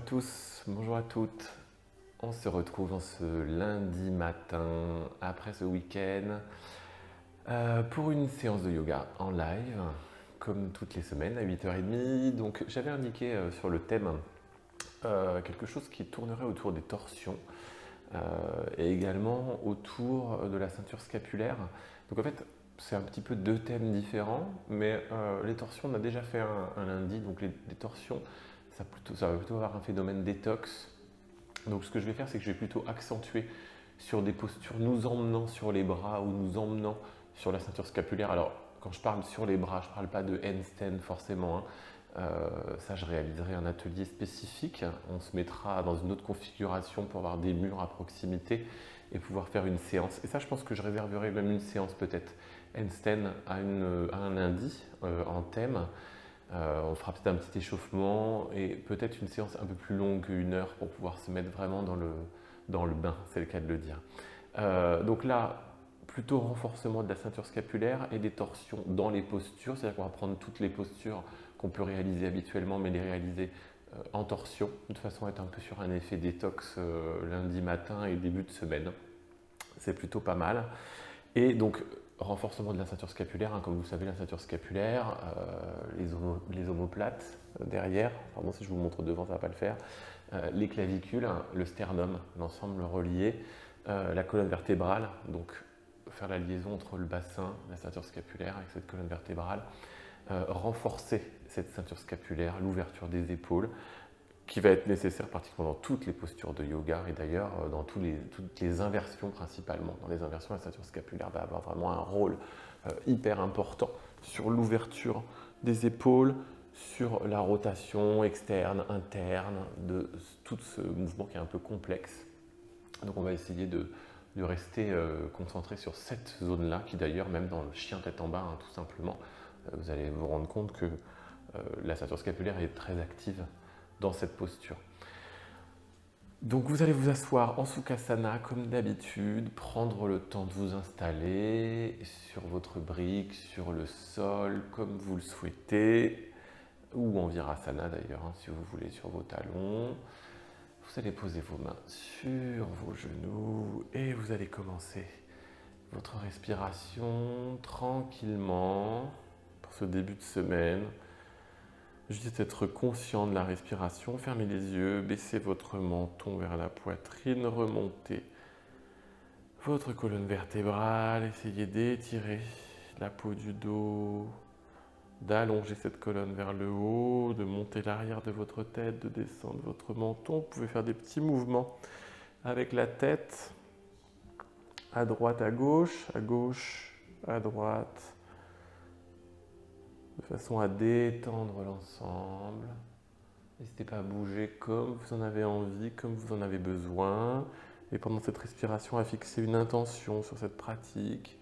tous, bonjour à toutes. On se retrouve en ce lundi matin, après ce week-end, pour une séance de yoga en live, comme toutes les semaines à 8h30. Donc j'avais indiqué sur le thème quelque chose qui tournerait autour des torsions et également autour de la ceinture scapulaire. Donc en fait, c'est un petit peu deux thèmes différents, mais les torsions, on a déjà fait un lundi, donc les torsions, ça va plutôt avoir un phénomène détox. Donc ce que je vais faire, c'est que je vais plutôt accentuer sur des postures nous emmenant sur les bras ou nous emmenant sur la ceinture scapulaire. Alors quand je parle sur les bras, je ne parle pas de handstand forcément, hein. Ça, je réaliserai un atelier spécifique. On se mettra dans une autre configuration pour avoir des murs à proximité et pouvoir faire une séance. Et ça, je pense que je réserverai même une séance peut-être handstand à un lundi en thème. On fera peut-être un petit échauffement et peut-être une séance un peu plus longue qu'une heure pour pouvoir se mettre vraiment dans le bain, c'est le cas de le dire. Donc là, plutôt renforcement de la ceinture scapulaire et des torsions dans les postures, c'est-à-dire qu'on va prendre toutes les postures qu'on peut réaliser habituellement, mais les réaliser en torsion, de façon à être un peu sur un effet détox lundi matin et début de semaine. C'est plutôt pas mal. Et donc, renforcement de la ceinture scapulaire, hein, comme vous le savez, la ceinture scapulaire, les omoplates derrière, pardon si je vous montre devant, ça ne va pas le faire, les clavicules, hein, le sternum, l'ensemble relié, la colonne vertébrale, donc faire la liaison entre le bassin, la ceinture scapulaire avec cette colonne vertébrale, renforcer cette ceinture scapulaire, l'ouverture des épaules, qui va être nécessaire pratiquement dans toutes les postures de yoga et d'ailleurs dans toutes les inversions principalement. Dans les inversions, la ceinture scapulaire va avoir vraiment un rôle hyper important sur l'ouverture des épaules, sur la rotation externe, interne, de tout ce mouvement qui est un peu complexe. Donc on va essayer de rester concentré sur cette zone-là, qui d'ailleurs, même dans le chien tête en bas, hein, tout simplement, vous allez vous rendre compte que la ceinture scapulaire est très active dans cette posture. Donc vous allez vous asseoir en Sukhasana comme d'habitude, prendre le temps de vous installer sur votre brique, sur le sol, comme vous le souhaitez, ou en Virasana d'ailleurs, hein, si vous voulez, sur vos talons. Vous allez poser vos mains sur vos genoux et vous allez commencer votre respiration tranquillement pour ce début de semaine. Juste être conscient de la respiration, fermez les yeux, baissez votre menton vers la poitrine, remontez votre colonne vertébrale, essayez d'étirer la peau du dos, d'allonger cette colonne vers le haut, de monter l'arrière de votre tête, de descendre votre menton. Vous pouvez faire des petits mouvements avec la tête, à droite, à gauche, à droite, de façon à détendre l'ensemble. N'hésitez pas à bouger comme vous en avez envie, comme vous en avez besoin. Et pendant cette respiration, à fixer une intention sur cette pratique,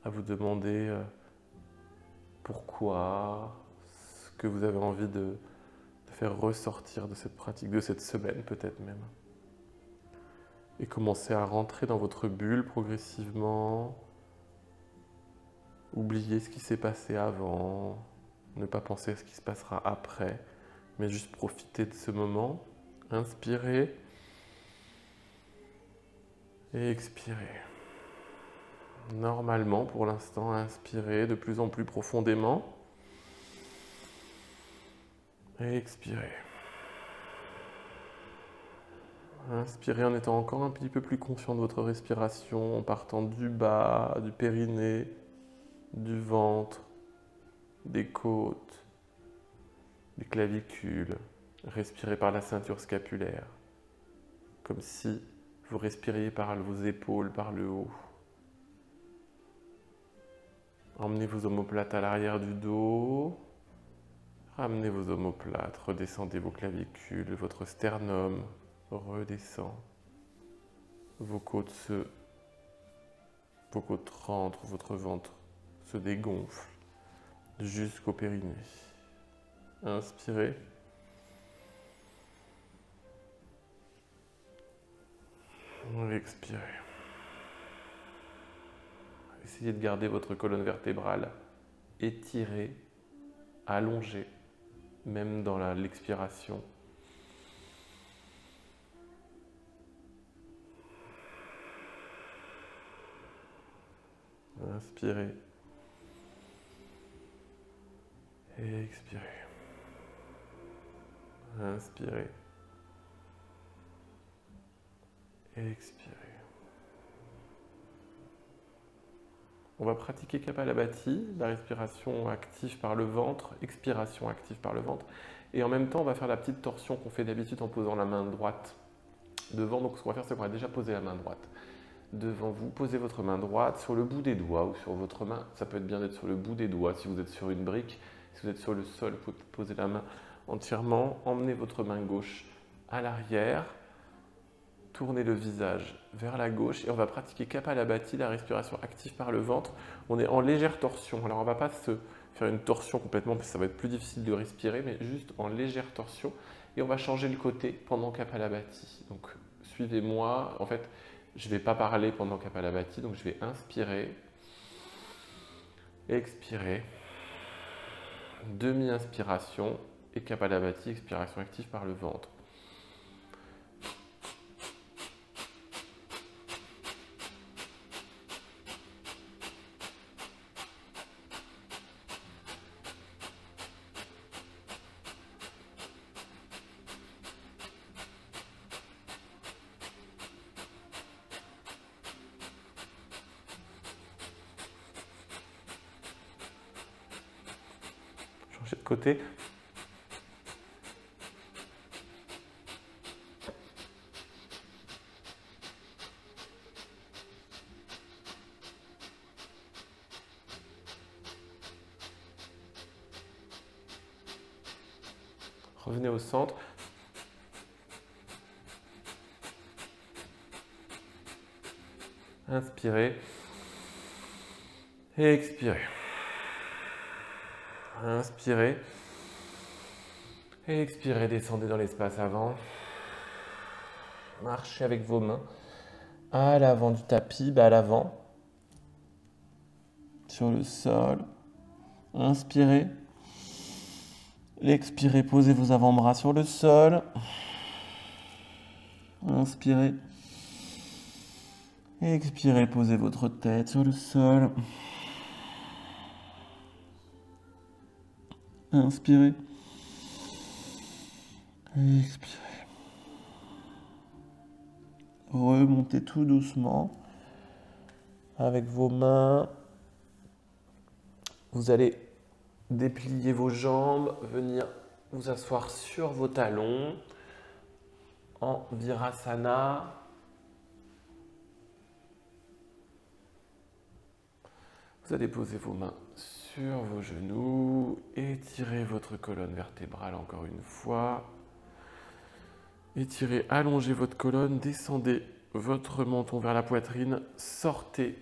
à vous demander pourquoi, ce que vous avez envie de faire ressortir de cette pratique, de cette semaine peut-être même. Et commencez à rentrer dans votre bulle progressivement. Oubliez ce qui s'est passé avant, ne pas penser à ce qui se passera après, mais juste profiter de ce moment. Inspirez et expirez. Normalement, pour l'instant, inspirez de plus en plus profondément. Et expirez. Inspirez en étant encore un petit peu plus conscient de votre respiration, en partant du bas, du périnée, du ventre, des côtes, des clavicules. Respirez par la ceinture scapulaire, comme si vous respiriez par vos épaules, par le haut. Emmenez vos omoplates à l'arrière du dos. Ramenez vos omoplates, redescendez vos clavicules, votre sternum redescend. Vos côtes rentrent, votre ventre se dégonfle jusqu'au périnée. Inspirez. Expirez. Essayez de garder votre colonne vertébrale étirée, allongée, même dans l'expiration. Inspirez. Et expirez. Inspirez. Et expirez. On va pratiquer Kapalabhati, la respiration active par le ventre, expiration active par le ventre. Et en même temps, on va faire la petite torsion qu'on fait d'habitude en posant la main droite devant. Donc ce qu'on va faire, c'est qu'on va déjà poser la main droite devant vous. Posez votre main droite sur le bout des doigts ou sur votre main. Ça peut être bien d'être sur le bout des doigts si vous êtes sur une brique. Si vous êtes sur le sol, vous pouvez poser la main entièrement. Emmenez votre main gauche à l'arrière. Tournez le visage vers la gauche et on va pratiquer Kapalabhati, la respiration active par le ventre. On est en légère torsion. Alors on ne va pas se faire une torsion complètement parce que ça va être plus difficile de respirer, mais juste en légère torsion. Et on va changer le côté pendant Kapalabhati. Donc suivez-moi. En fait, je ne vais pas parler pendant Kapalabhati, donc je vais inspirer, expirer, demi-inspiration et Kapalabhati, expiration active par le ventre. Changer de côté. Revenez au centre. Inspirez. Et expirez. Inspirez. Et expirez, descendez dans l'espace avant. Marchez avec vos mains à l'avant du tapis, à l'avant. Sur le sol. Inspirez. Expirez, posez vos avant-bras sur le sol. Inspirez. Expirez, posez votre tête sur le sol. Inspirez. Expirez. Remontez tout doucement avec vos mains. Vous allez déplier vos jambes, venir vous asseoir sur vos talons en Virasana. Vous allez poser vos mains sur vos genoux, étirez votre colonne vertébrale encore une fois. Étirez, allongez votre colonne, descendez votre menton vers la poitrine, sortez,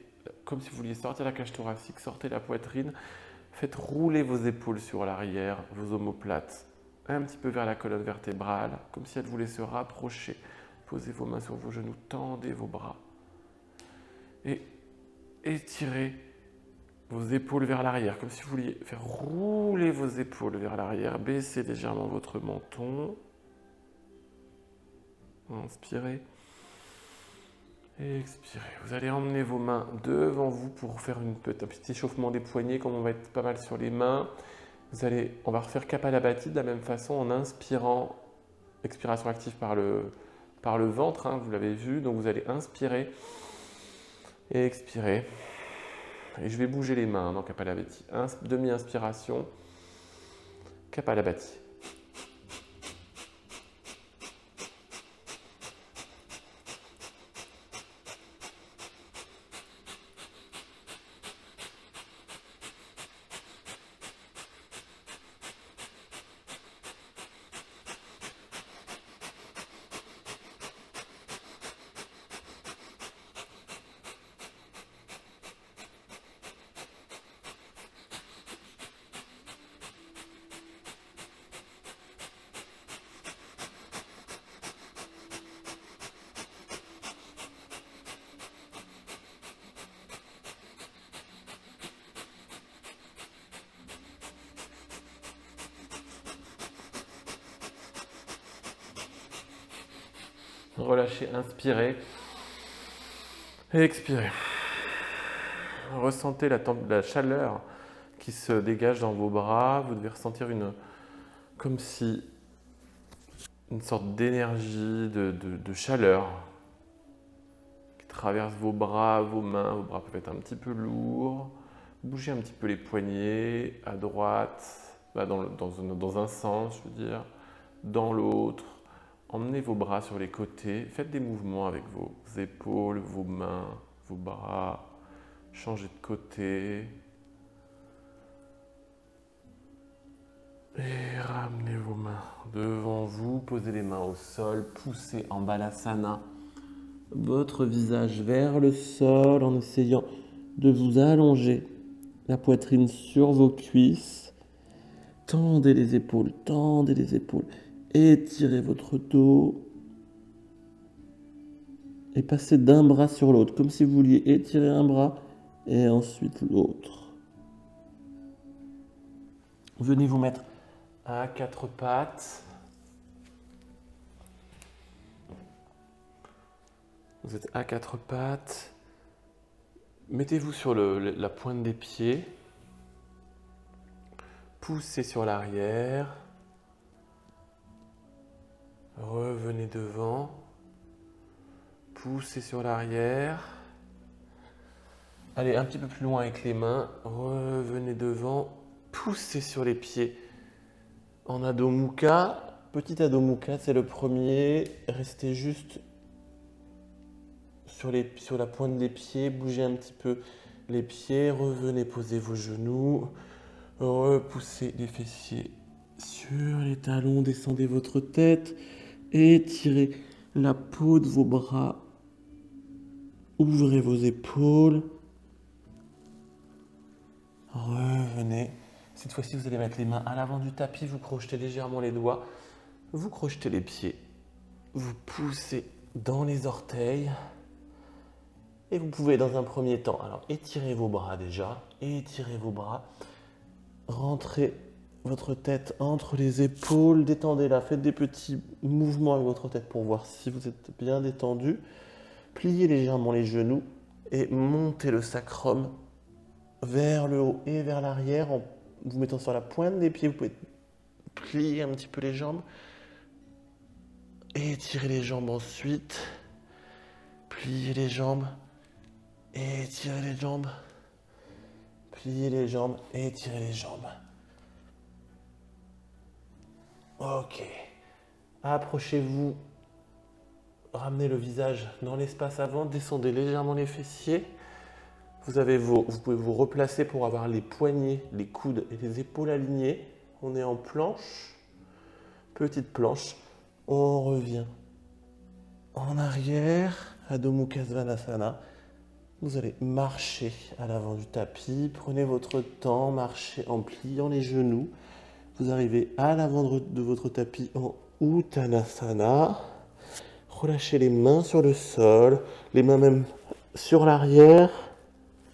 comme si vous vouliez sortir la cage thoracique, sortez la poitrine, faites rouler vos épaules sur l'arrière, vos omoplates, un petit peu vers la colonne vertébrale, comme si elle voulait se rapprocher. Posez vos mains sur vos genoux, tendez vos bras et étirez vos épaules vers l'arrière, comme si vous vouliez faire rouler vos épaules vers l'arrière, baissez légèrement votre menton. Inspirez et expirez. Vous allez emmener vos mains devant vous pour faire un petit échauffement des poignets, comme on va être pas mal sur les mains. On va refaire Kapalabhati de la même façon en inspirant, expiration active par le ventre, hein, vous l'avez vu. Donc vous allez inspirer et expirer. Et je vais bouger les mains dans Kapalabhati. Demi-inspiration, Kapalabhati. Relâchez, inspirez et expirez. Ressentez la chaleur qui se dégage dans vos bras. Vous devez ressentir comme si une sorte d'énergie, de chaleur qui traverse vos bras, vos mains. Vos bras peuvent être un petit peu lourds. Bougez un petit peu les poignets à droite, dans un sens, je veux dire, dans l'autre. Emmenez vos bras sur les côtés. Faites des mouvements avec vos épaules, vos mains, vos bras. Changez de côté. Et ramenez vos mains devant vous. Posez les mains au sol. Poussez en balasana votre visage vers le sol en essayant de vous allonger la poitrine sur vos cuisses. Tendez les épaules, tendez les épaules. Étirez votre dos. Et passez d'un bras sur l'autre, comme si vous vouliez étirer un bras et ensuite l'autre. Venez vous mettre à quatre pattes. Vous êtes à quatre pattes. Mettez-vous sur la pointe des pieds. Poussez sur l'arrière. Revenez devant. Poussez sur l'arrière. Allez un petit peu plus loin avec les mains. Revenez devant. Poussez sur les pieds. En Adho Mukha. Petit Adho Mukha, c'est le premier. Restez juste sur la pointe des pieds. Bougez un petit peu les pieds. Revenez poser vos genoux. Repoussez les fessiers sur les talons. Descendez votre tête. Étirez la peau de vos bras. Ouvrez vos épaules. Revenez. Cette fois-ci, vous allez mettre les mains à l'avant du tapis. Vous crochetez légèrement les doigts. Vous crochetez les pieds. Vous poussez dans les orteils. Et vous pouvez, dans un premier temps, alors étirez vos bras déjà. Étirez vos bras. Rentrez votre tête entre les épaules. Détendez-la. Faites des petits mouvements avec votre tête pour voir si vous êtes bien détendu. Pliez légèrement les genoux et montez le sacrum vers le haut et vers l'arrière en vous mettant sur la pointe des pieds. Vous pouvez plier un petit peu les jambes et étirer les jambes ensuite. Plier les jambes et étirer les jambes. Plier les jambes et étirer les jambes. Ok. Approchez-vous. Ramenez le visage dans l'espace avant. Descendez légèrement les fessiers. Vous pouvez vous replacer pour avoir les poignets, les coudes et les épaules alignés. On est en planche. Petite planche. On revient en arrière. Adho Mukha Svanasana. Vous allez marcher à l'avant du tapis. Prenez votre temps. Marchez en pliant les genoux. Vous arrivez à l'avant de votre tapis en Uttanasana. Relâchez les mains sur le sol. Les mains même sur l'arrière.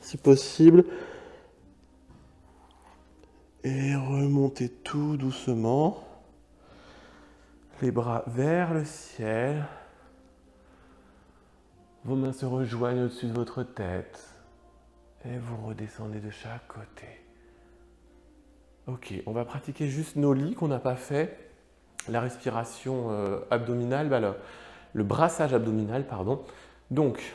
Si possible. Et remontez tout doucement. Les bras vers le ciel. Vos mains se rejoignent au-dessus de votre tête. Et vous redescendez de chaque côté. Ok, on va pratiquer juste nos lits qu'on n'a pas fait. La respiration abdominale, le brassage abdominal, pardon. Donc,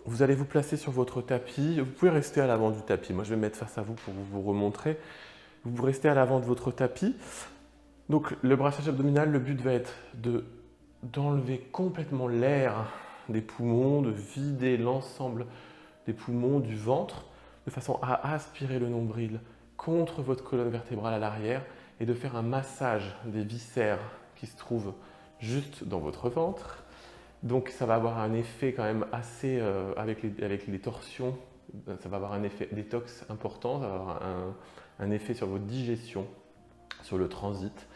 vous allez vous placer sur votre tapis. Vous pouvez rester à l'avant du tapis. Moi, je vais me mettre face à vous pour vous remontrer. Vous restez à l'avant de votre tapis. Donc, le brassage abdominal, le but va être d'enlever complètement l'air des poumons, de vider l'ensemble des poumons, du ventre, de façon à aspirer le nombril contre votre colonne vertébrale à l'arrière et de faire un massage des viscères qui se trouvent juste dans votre ventre. Donc ça va avoir un effet quand même assez, avec les torsions, ça va avoir un effet détox important, ça va avoir un effet sur votre digestion, sur le transit.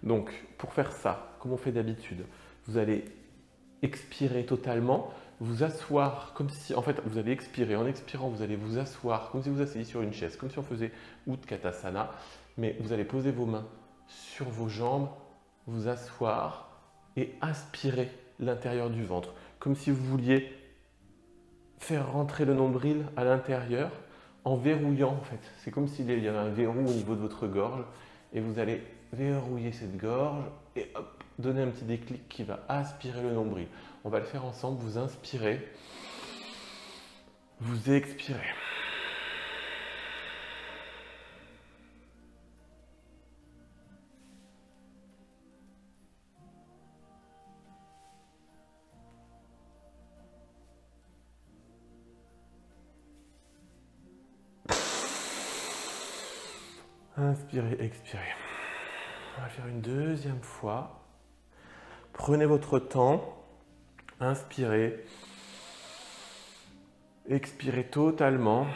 Donc pour faire ça, comme on fait d'habitude, vous allez expirer totalement, vous asseoir comme si, en fait vous allez expirer, en expirant vous allez vous asseoir comme si vous asseyez sur une chaise, comme si on faisait Utkatasana, mais vous allez poser vos mains sur vos jambes, vous asseoir et aspirer l'intérieur du ventre, comme si vous vouliez faire rentrer le nombril à l'intérieur en verrouillant en fait. C'est comme s'il y avait un verrou au niveau de votre gorge et vous allez verrouiller cette gorge et hop, donner un petit déclic qui va aspirer le nombril. On va le faire ensemble, vous inspirez, vous expirez. Inspirez, expirez. On va le faire une deuxième fois. Prenez votre temps. Inspirez. Expirez totalement.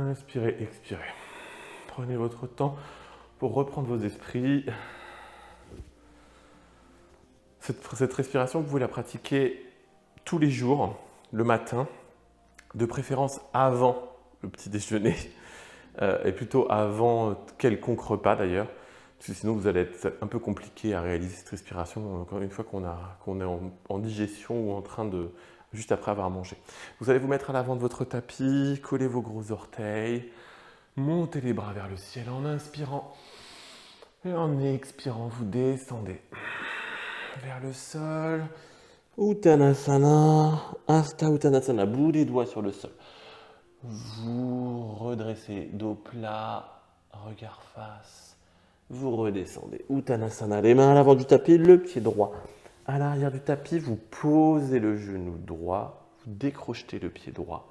Inspirez, expirez. Prenez votre temps pour reprendre vos esprits. Cette respiration, vous pouvez la pratiquer tous les jours, le matin, de préférence avant le petit déjeuner, et plutôt avant quelconque repas d'ailleurs, parce que sinon vous allez être un peu compliqué à réaliser cette respiration encore une fois qu'on est en digestion ou en train de, juste après avoir mangé. Vous allez vous mettre à l'avant de votre tapis, coller vos gros orteils, montez les bras vers le ciel en inspirant et en expirant, vous descendez vers le sol. Uttanasana, Hasta Uttanasana, bout des doigts sur le sol. Vous redressez, dos plat, regard face. Vous redescendez. Uttanasana, les mains à l'avant du tapis, le pied droit. À l'arrière du tapis, vous posez le genou droit, vous décrochetez le pied droit.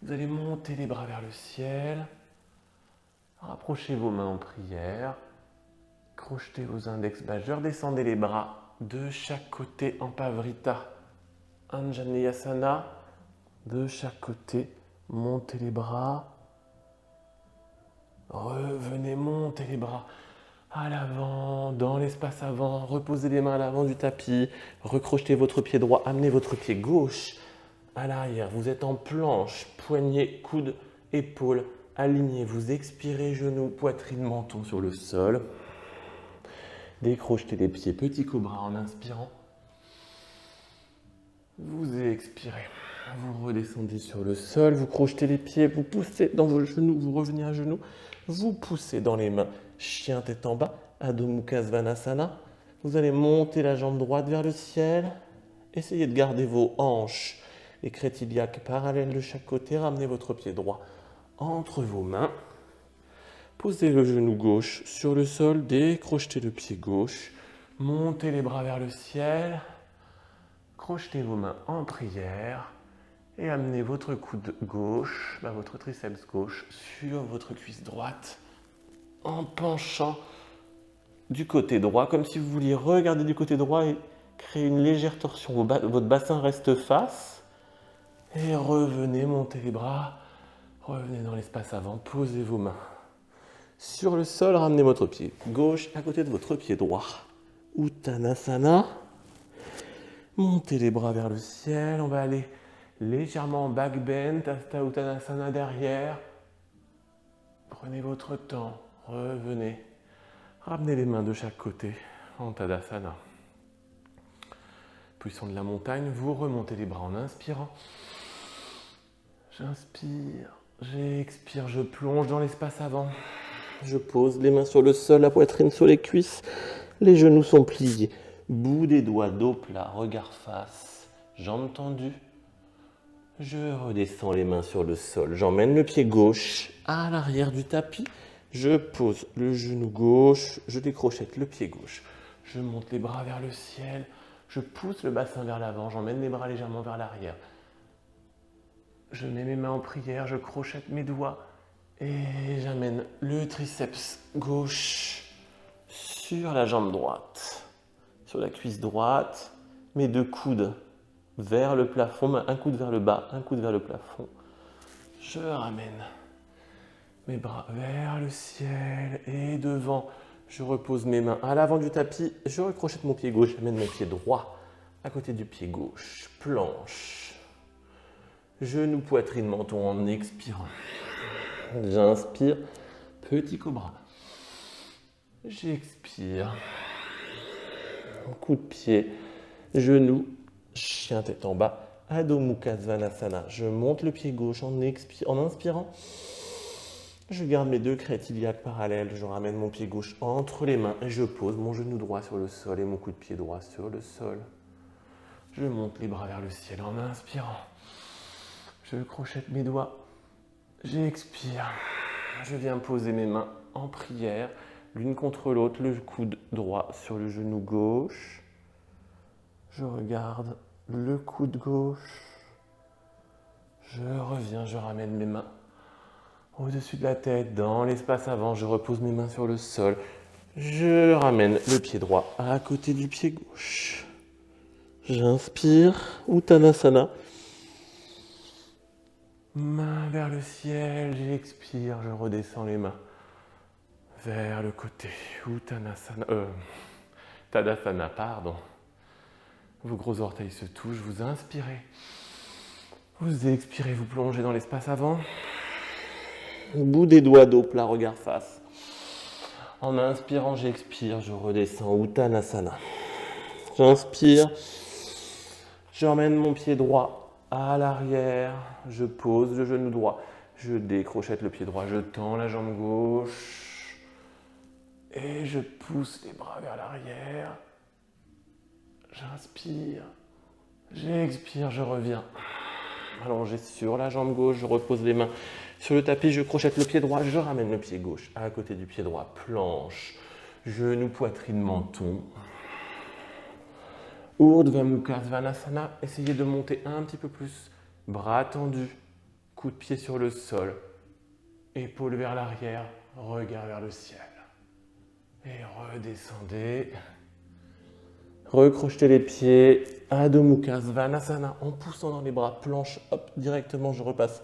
Vous allez monter les bras vers le ciel. Rapprochez vos mains en prière. Crochetez vos index majeurs. Descendez les bras de chaque côté en Pavrita. Anjaneyasana. De chaque côté. Montez les bras. Revenez, montez les bras à l'avant, dans l'espace avant. Reposez les mains à l'avant du tapis. Recrochetez votre pied droit. Amenez votre pied gauche à l'arrière. Vous êtes en planche. Poignets, coudes, épaules alignés. Vous expirez, genoux, poitrine, menton sur le sol. Décrochetez les pieds, petit cobra en inspirant. Vous expirez. Vous redescendez sur le sol, vous crochetez les pieds, vous poussez dans vos genoux, vous revenez à genoux, vous poussez dans les mains. Chien tête en bas, Adho Mukha Svanasana. Vous allez monter la jambe droite vers le ciel. Essayez de garder vos hanches écrêtes iliaques parallèles de chaque côté. Ramenez votre pied droit entre vos mains. Posez le genou gauche sur le sol, décrochetez le pied gauche. Montez les bras vers le ciel. Crochetez vos mains en prière. Et amenez votre coude gauche, votre triceps gauche, sur votre cuisse droite, en penchant du côté droit, comme si vous vouliez regarder du côté droit et créer une légère torsion. Votre bassin reste face. Et revenez, montez les bras, revenez dans l'espace avant, posez vos mains sur le sol, ramenez votre pied gauche à côté de votre pied droit. Uttanasana. Montez les bras vers le ciel, on va aller légèrement en back bend, Hasta Uttanasana derrière. Prenez votre temps, revenez. Ramenez les mains de chaque côté en Tadasana. Position de la montagne, vous remontez les bras en inspirant. J'inspire, j'expire, je plonge dans l'espace avant. Je pose les mains sur le sol, la poitrine sur les cuisses. Les genoux sont pliés. Bout des doigts, dos plat, regard face, jambes tendues. Je redescends les mains sur le sol. J'emmène le pied gauche à l'arrière du tapis. Je pose le genou gauche. Je décrochette le pied gauche. Je monte les bras vers le ciel. Je pousse le bassin vers l'avant. J'emmène les bras légèrement vers l'arrière. Je mets mes mains en prière. Je crochette mes doigts. Et j'amène le triceps gauche sur la jambe droite. Sur la cuisse droite. Mes deux coudes vers le plafond, un coude vers le bas, un coude vers le plafond. Je ramène mes bras vers le ciel et devant, je repose mes mains à l'avant du tapis, je recrochette mon pied gauche, j'amène mon pied droit à côté du pied gauche, planche. Genou, poitrine, menton en expirant. J'inspire, petit cobra. J'expire. Coup de pied, genou, chien tête en bas, Adho Mukha Svanasana. Je monte le pied gauche en inspirant. Je garde mes deux crêtes iliaques parallèles. Je ramène mon pied gauche entre les mains et je pose mon genou droit sur le sol et mon coup de pied droit sur le sol. Je monte les bras vers le ciel en inspirant. Je crochette mes doigts. J'expire. Je viens poser mes mains en prière, l'une contre l'autre, le coude droit sur le genou gauche. Je regarde le coude gauche. Je reviens, je ramène mes mains au-dessus de la tête, dans l'espace avant. Je repose mes mains sur le sol. Je ramène le pied droit à côté du pied gauche. J'inspire, Uttanasana. Main vers le ciel, j'expire, je redescends les mains vers le côté. Uttanasana, Tadasana, pardon. Vos gros orteils se touchent, vous inspirez. Vous expirez, vous plongez dans l'espace avant. Au bout des doigts, dos plat, regard face. En inspirant, j'expire, je redescends, Uttanasana. J'inspire, j'emmène mon pied droit à l'arrière, je pose le genou droit, je décrochette le pied droit, je tends la jambe gauche et je pousse les bras vers l'arrière. J'inspire, j'expire, je reviens. Allongé sur la jambe gauche, je repose les mains sur le tapis, je crochette le pied droit, je ramène le pied gauche à côté du pied droit, planche, genou, poitrine, menton. Urdhva Mukha Svanasana, essayez de monter un petit peu plus, bras tendus, coup de pied sur le sol, épaules vers l'arrière, regard vers le ciel. Et redescendez. Recrochetez les pieds, Adho Mukha Svanasana, en poussant dans les bras, planche, hop, directement je repasse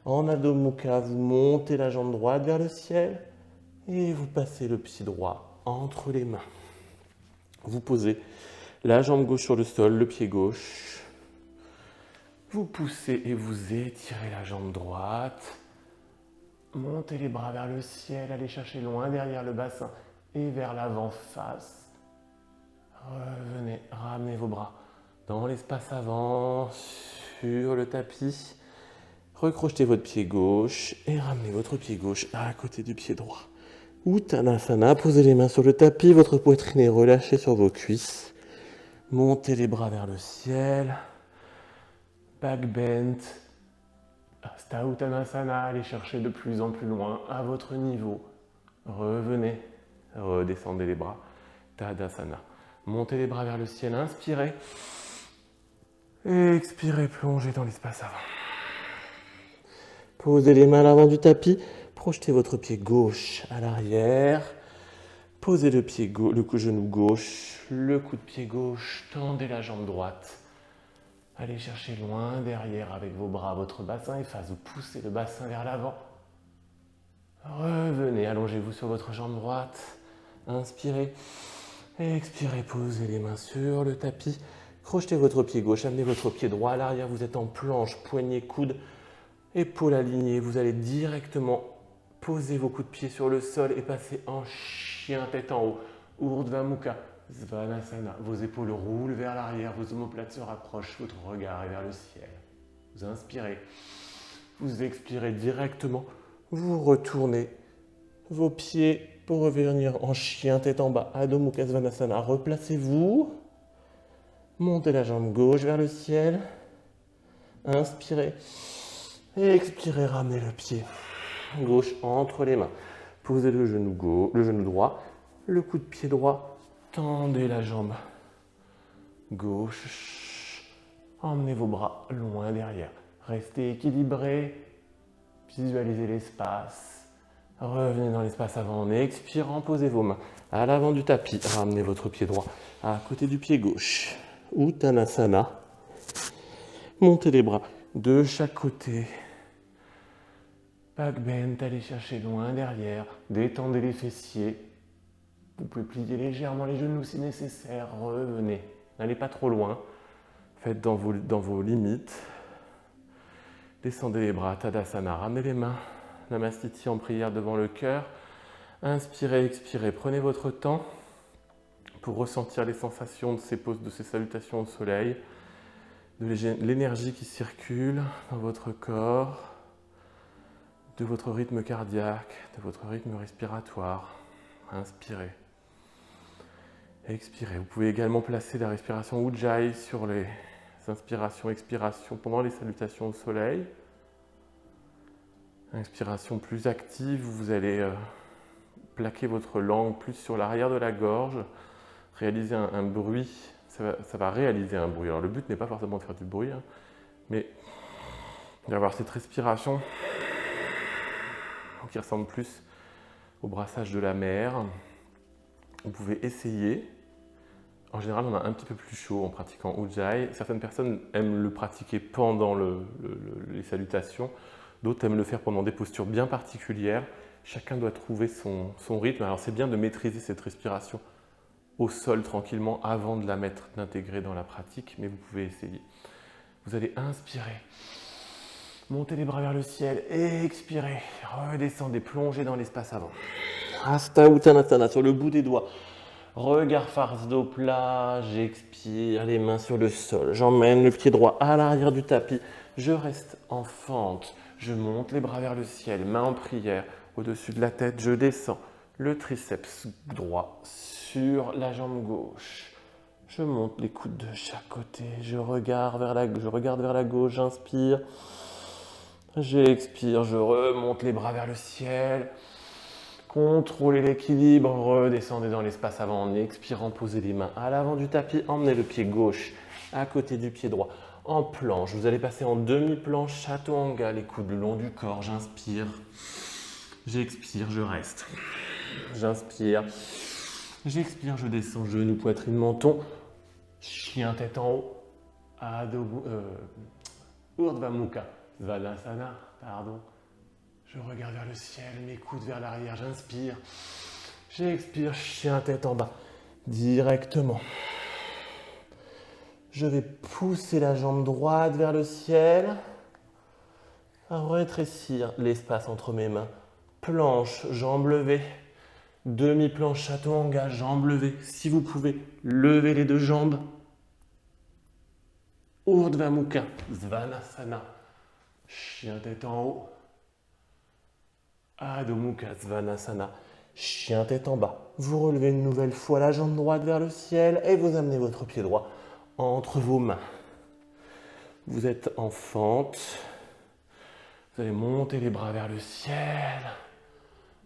en Adho Mukha, vous montez la jambe droite vers le ciel et vous passez le pied droit entre les mains. Vous posez la jambe gauche sur le sol, le pied gauche. Vous poussez et vous étirez la jambe droite. Montez les bras vers le ciel, allez chercher loin derrière le bassin et vers l'avant face. Revenez, ramenez vos bras dans l'espace avant, sur le tapis. Recrochetez votre pied gauche et ramenez votre pied gauche à côté du pied droit. Uttanasana, posez les mains sur le tapis, votre poitrine est relâchée sur vos cuisses. Montez les bras vers le ciel. Back bend. Hasta Uttanasana, allez chercher de plus en plus loin à votre niveau. Revenez, redescendez les bras. Tadasana. Montez les bras vers le ciel, inspirez. Expirez, plongez dans l'espace avant. Posez les mains à l'avant du tapis. Projetez votre pied gauche à l'arrière. Posez le genou gauche, le coup de pied gauche. Tendez la jambe droite. Allez chercher loin derrière avec vos bras votre bassin et face. Vous poussez le bassin vers l'avant. Revenez, allongez-vous sur votre jambe droite. Inspirez. Expirez, posez les mains sur le tapis. Crochetez votre pied gauche, amenez votre pied droit à l'arrière. Vous êtes en planche, poignet, coude, épaules alignées. Vous allez directement poser vos coups de pied sur le sol et passer en chien tête en haut. Urdhva Mukha Svanasana. Vos épaules roulent vers l'arrière, vos omoplates se rapprochent, votre regard est vers le ciel. Vous inspirez, vous expirez directement. Vous retournez vos pieds pour revenir en chien tête en bas. Adho Mukha Svanasana. Replacez-vous. Montez la jambe gauche vers le ciel. Inspirez. Et expirez, ramenez le pied gauche entre les mains. Posez le genou droit, le coup de pied droit. Tendez la jambe gauche. Emmenez vos bras loin derrière. Restez équilibré. Visualisez l'espace. Revenez dans l'espace avant en expirant. Posez vos mains à l'avant du tapis. Ramenez votre pied droit à côté du pied gauche. Uttanasana. Montez les bras de chaque côté. Back bend, allez chercher loin derrière. Détendez les fessiers. Vous pouvez plier légèrement les genoux si nécessaire. Revenez. N'allez pas trop loin. Faites dans vos limites. Descendez les bras, Tadasana, ramenez les mains. Namastiti en prière devant le cœur. Inspirez, expirez, prenez votre temps pour ressentir les sensations de ces poses, de ces salutations au soleil, de l'énergie qui circule dans votre corps, de votre rythme cardiaque, de votre rythme respiratoire. Inspirez. Expirez. Vous pouvez également placer la respiration Ujjayi sur les inspirations, expirations pendant les salutations au soleil. Inspiration plus active, vous allez plaquer votre langue plus sur l'arrière de la gorge, réaliser un bruit, ça va réaliser un bruit. Alors le but n'est pas forcément de faire du bruit, hein, mais d'avoir cette respiration qui ressemble plus au brassage de la mer. Vous pouvez essayer. En général, on a un petit peu plus chaud en pratiquant Ujjayi. Certaines personnes aiment le pratiquer pendant les salutations. D'autres aiment le faire pendant des postures bien particulières. Chacun doit trouver son rythme. Alors c'est bien de maîtriser cette respiration au sol tranquillement avant de l'intégrer dans la pratique, mais vous pouvez essayer. Vous allez inspirer, monter les bras vers le ciel et expirer. Redescendez, plongez dans l'espace avant. Hasta Uttanasana sur le bout des doigts. Regard face dos plat, j'expire, les mains sur le sol. J'emmène le pied droit à l'arrière du tapis. Je reste en fente. Je monte les bras vers le ciel, main en prière. Au-dessus de la tête, je descends. Le triceps droit sur la jambe gauche. Je monte les coudes de chaque côté. Je regarde vers la gauche, j'inspire. J'expire, je remonte les bras vers le ciel. Contrôlez l'équilibre, redescendez dans l'espace avant en expirant, posez les mains à l'avant du tapis, emmenez le pied gauche à côté du pied droit en planche. Vous allez passer en demi-planche, Chaturanga, les coudes le long du corps, j'inspire, j'expire, je reste. J'inspire, j'expire, je descends, genou, poitrine, menton, chien tête en haut, Urdhva Mukha Svanasana, pardon. Je regarde vers le ciel, mes coudes vers l'arrière, j'inspire. J'expire, chien tête en bas, directement. Je vais pousser la jambe droite vers le ciel. Rétrécir l'espace entre mes mains. Planche, jambe levée. Demi-planche, Chaturanga, jambe levée. Si vous pouvez, levez les deux jambes. Urdhva Mukha Svanasana. Chien tête en haut. Adho Mukha Svanasana, chien tête en bas. Vous relevez une nouvelle fois la jambe droite vers le ciel et vous amenez votre pied droit entre vos mains. Vous êtes en fente. Vous allez monter les bras vers le ciel.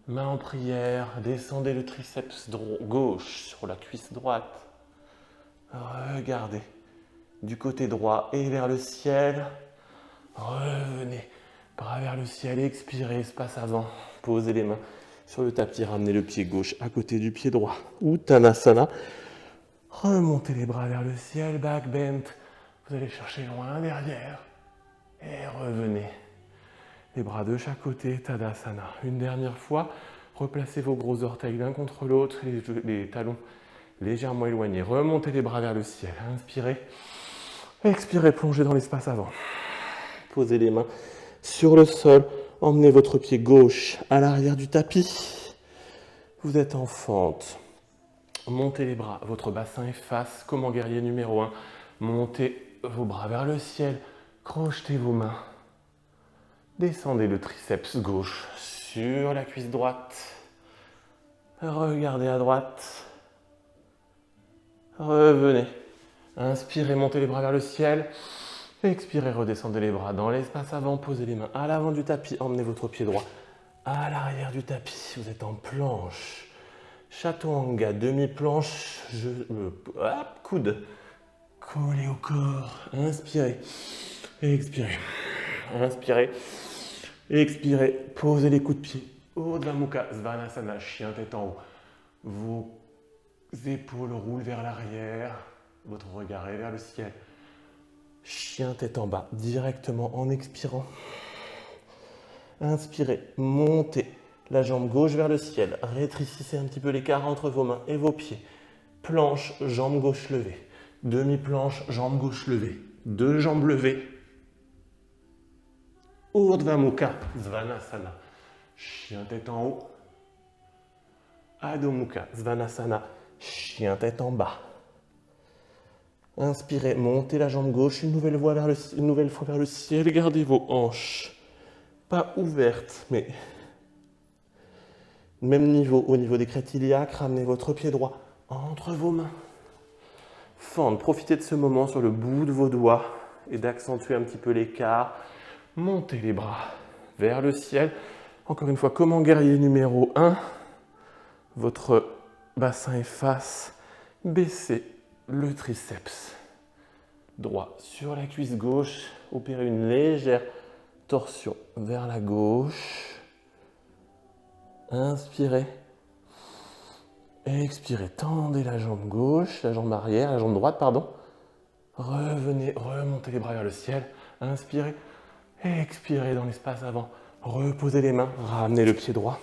Main en prière. Descendez le triceps gauche sur la cuisse droite. Regardez du côté droit et vers le ciel. Revenez. Bras vers le ciel, expirez, espace avant. Posez les mains sur le tapis, ramenez le pied gauche à côté du pied droit. Uttanasana. Remontez les bras vers le ciel, back bend. Vous allez chercher loin derrière. Et revenez. Les bras de chaque côté, Tadasana. Une dernière fois, replacez vos gros orteils l'un contre l'autre, les talons légèrement éloignés. Remontez les bras vers le ciel. Inspirez. Expirez, plongez dans l'espace avant. Posez les mains sur le sol, emmenez votre pied gauche à l'arrière du tapis. Vous êtes en fente. Montez les bras, votre bassin efface comme en guerrier numéro 1. Montez vos bras vers le ciel, crochetez vos mains. Descendez le triceps gauche sur la cuisse droite. Regardez à droite. Revenez. Inspirez, montez les bras vers le ciel. Expirez, redescendez les bras dans l'espace avant, posez les mains à l'avant du tapis, emmenez votre pied droit à l'arrière du tapis. Vous êtes en planche. Chaturanga, demi-planche, coude collé au corps. Inspirez, expirez. Inspirez, expirez, posez les coups de pied. Urdhva Mukha Svanasana, chien tête en haut. Vos épaules roulent vers l'arrière, votre regard est vers le ciel. Chien tête en bas, directement en expirant. Inspirez, montez la jambe gauche vers le ciel. Rétrécissez un petit peu l'écart entre vos mains et vos pieds. Planche, jambe gauche levée. Demi-planche, jambe gauche levée. Deux jambes levées. Urdhva Mukha Svanasana. Chien tête en haut. Adho Mukha Svanasana. Chien tête en bas. Inspirez, montez la jambe gauche une nouvelle fois vers le ciel. Gardez vos hanches. Pas ouvertes, mais même niveau au niveau des crêtes iliaques. Ramenez votre pied droit entre vos mains. Fendre, profitez de ce moment sur le bout de vos doigts et d'accentuer un petit peu l'écart. Montez les bras vers le ciel. Encore une fois, comme en guerrier numéro 1, votre bassin efface. Baissez le triceps droit sur la cuisse gauche. Opérez une légère torsion vers la gauche. Inspirez. Expirez, tendez la jambe gauche, la jambe arrière, la jambe droite, pardon. Revenez, remontez les bras vers le ciel. Inspirez, expirez dans l'espace avant. Reposez les mains, ramenez le pied droit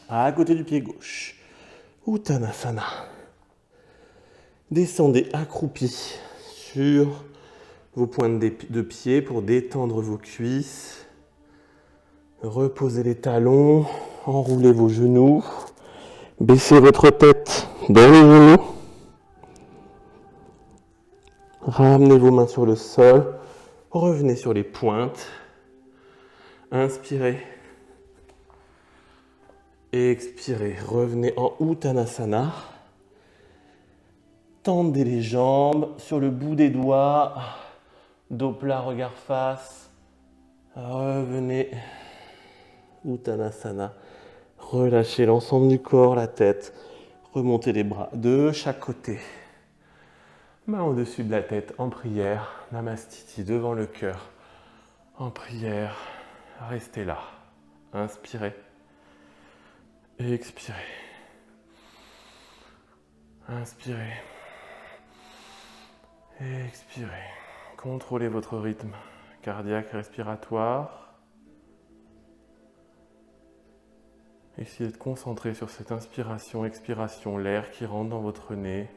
à côté du pied gauche. Uttanasana. Descendez accroupi sur vos pointes de pied pour détendre vos cuisses. Reposez les talons, enroulez vos genoux. Baissez votre tête dans les genoux. Ramenez vos mains sur le sol. Revenez sur les pointes. Inspirez. Expirez. Revenez en Uttanasana. Tendez les jambes sur le bout des doigts. Dos plat, regard face. Revenez. Uttanasana. Relâchez l'ensemble du corps, la tête. Remontez les bras de chaque côté. Main au-dessus de la tête en prière. Namastiti devant le cœur. En prière. Restez là. Inspirez. Expirez. Inspirez. Expirez. Contrôlez votre rythme cardiaque, respiratoire. Essayez de concentrer sur cette inspiration, expiration, l'air qui rentre dans votre nez,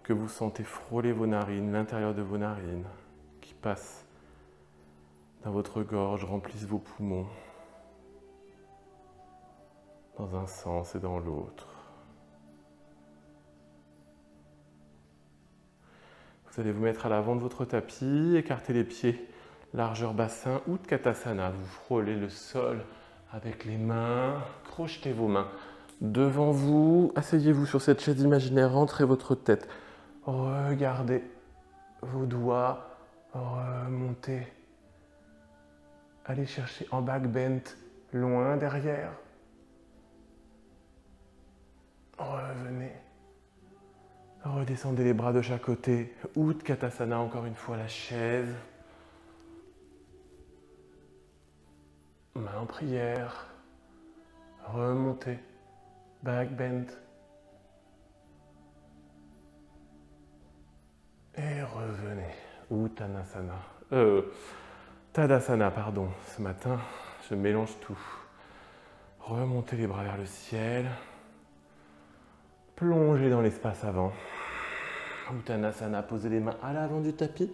que vous sentez frôler vos narines, l'intérieur de vos narines, qui passe dans votre gorge, remplissent vos poumons, dans un sens et dans l'autre. Vous allez vous mettre à l'avant de votre tapis, écartez les pieds, largeur bassin, Utkatasana, vous frôlez le sol avec les mains, crochetez vos mains devant vous, asseyez-vous sur cette chaise imaginaire, rentrez votre tête, regardez vos doigts, remontez, allez chercher en back bend, loin derrière, revenez, redescendez les bras de chaque côté, Utkatasana, encore une fois la chaise, main en prière, remontez, back bend, et revenez, Uttanasana, Tadasana, pardon, ce matin, je mélange tout. Remontez les bras vers le ciel, plongez dans l'espace avant, Uttanasana, posez les mains à l'avant du tapis,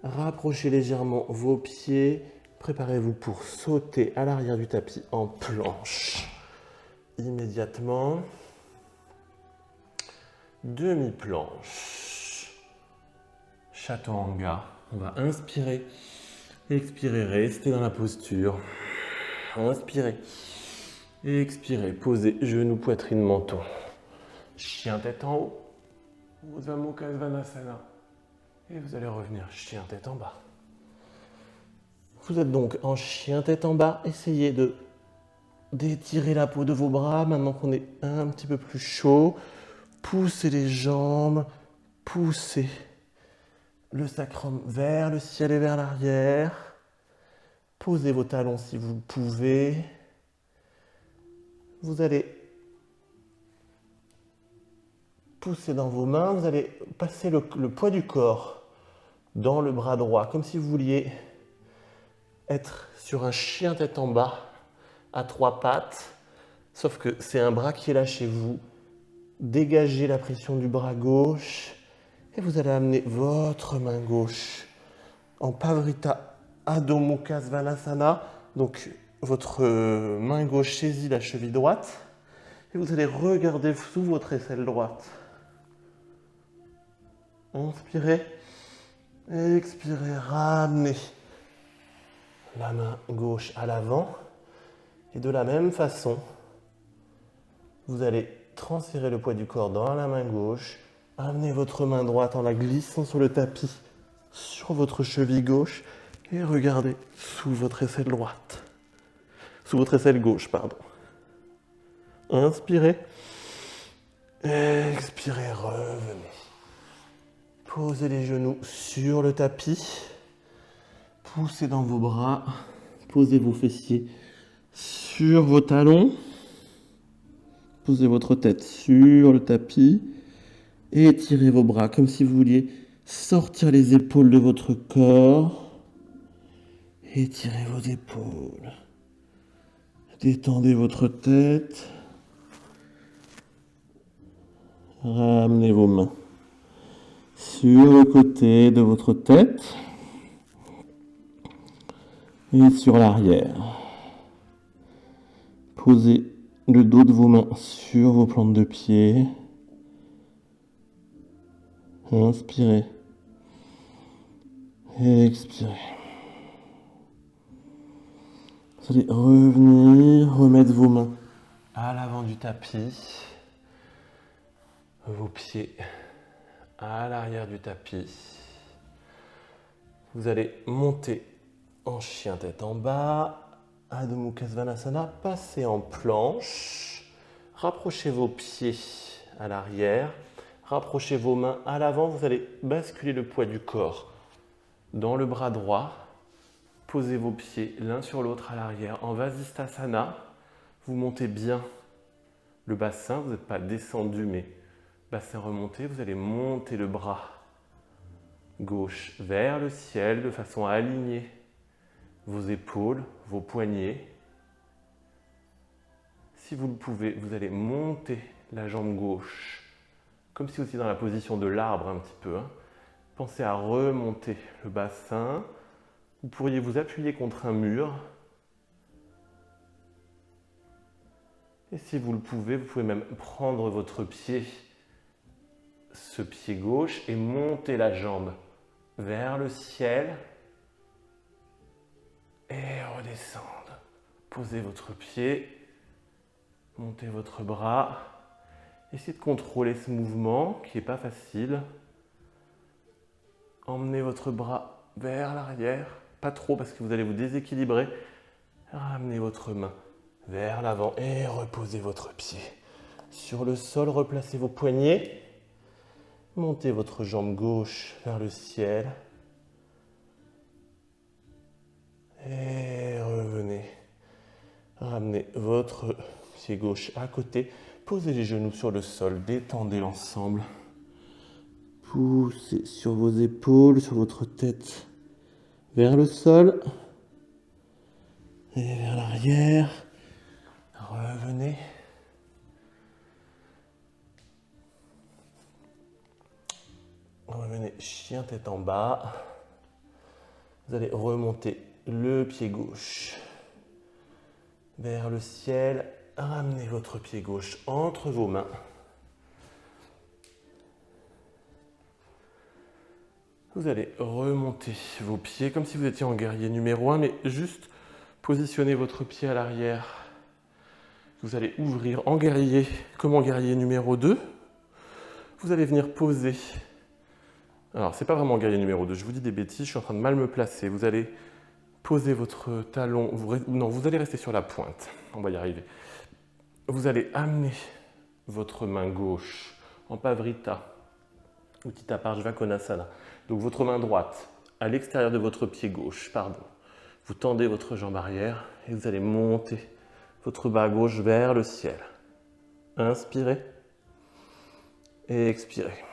rapprochez légèrement vos pieds. Préparez-vous pour sauter à l'arrière du tapis en planche. Immédiatement, demi-planche. Chaturanga. On va inspirer, expirer, rester dans la posture. Inspirez, expirez, posez genoux, poitrine, menton. Chien tête en haut. Urdhva Mukha Svanasana. Et vous allez revenir chien tête en bas. Vous êtes donc en chien tête en bas. Essayez d'étirer la peau de vos bras. Maintenant qu'on est un petit peu plus chaud, poussez les jambes, poussez le sacrum vers le ciel et vers l'arrière. Posez vos talons si vous le pouvez. Vous allez pousser dans vos mains. Vous allez passer le poids du corps dans le bras droit, comme si vous vouliez être sur un chien tête en bas à 3 pattes, sauf que c'est un bras qui est là chez vous, dégager la pression du bras gauche et vous allez amener votre main gauche en Pavrita Adho Mukha Svanasana. Donc votre main gauche saisit la cheville droite et vous allez regarder sous votre aisselle droite. Inspirez, expirez, ramenez la main gauche à l'avant et de la même façon, vous allez transférer le poids du corps dans la main gauche, amenez votre main droite en la glissant sur le tapis, sur votre cheville gauche et regardez sous votre aisselle droite. Sous votre aisselle gauche, pardon. Inspirez, expirez, revenez. Posez les genoux sur le tapis, poussez dans vos bras, posez vos fessiers sur vos talons, posez votre tête sur le tapis et étirez vos bras comme si vous vouliez sortir les épaules de votre corps. Étirez vos épaules, détendez votre tête, ramenez vos mains sur le côté de votre tête et sur l'arrière. Posez le dos de vos mains sur vos plantes de pied. Inspirez. Expirez. Vous allez revenir, remettre vos mains à l'avant du tapis, vos pieds à l'arrière du tapis. Vous allez monter en chien tête en bas, Adho Mukha Svanasana, passez en planche, rapprochez vos pieds à l'arrière, rapprochez vos mains à l'avant, vous allez basculer le poids du corps dans le bras droit, posez vos pieds l'un sur l'autre à l'arrière en Vasisthasana, vous montez bien le bassin, vous n'êtes pas descendu mais bassin remonté, vous allez monter le bras gauche vers le ciel de façon à aligner vos épaules, vos poignets. Si vous le pouvez, vous allez monter la jambe gauche, comme si vous étiez dans la position de l'arbre un petit peu. Pensez à remonter le bassin. Vous pourriez vous appuyer contre un mur. Et si vous le pouvez, vous pouvez même prendre votre pied, ce pied gauche, et monter la jambe vers le ciel et redescendre. Posez votre pied, montez votre bras. Essayez de contrôler ce mouvement qui n'est pas facile. Emmenez votre bras vers l'arrière, pas trop parce que vous allez vous déséquilibrer. Ramenez votre main vers l'avant et reposez votre pied sur le sol. Replacez vos poignets. Montez votre jambe gauche vers le ciel. Et revenez. Ramenez votre pied gauche à côté. Posez les genoux sur le sol. Détendez l'ensemble. Poussez sur vos épaules, sur votre tête vers le sol. Et vers l'arrière. Revenez. Revenez, chien tête en bas. Vous allez remonter le pied gauche vers le ciel. Ramenez votre pied gauche entre vos mains. Vous allez remonter vos pieds comme si vous étiez en guerrier numéro 1, mais juste positionnez votre pied à l'arrière. Vous allez ouvrir en guerrier comme en guerrier numéro 2. Vous allez venir poser. Alors, c'est pas vraiment guerrier numéro 2, je vous dis des bêtises, je suis en train de mal me placer. Vous allez poser votre talon, vous allez rester sur la pointe, on va y arriver. Vous allez amener votre main gauche en Pavrita, Utthita Parshvakonasana. Donc votre main droite à l'extérieur de votre pied gauche, Vous tendez votre jambe arrière et vous allez monter votre bas gauche vers le ciel. Inspirez et expirez.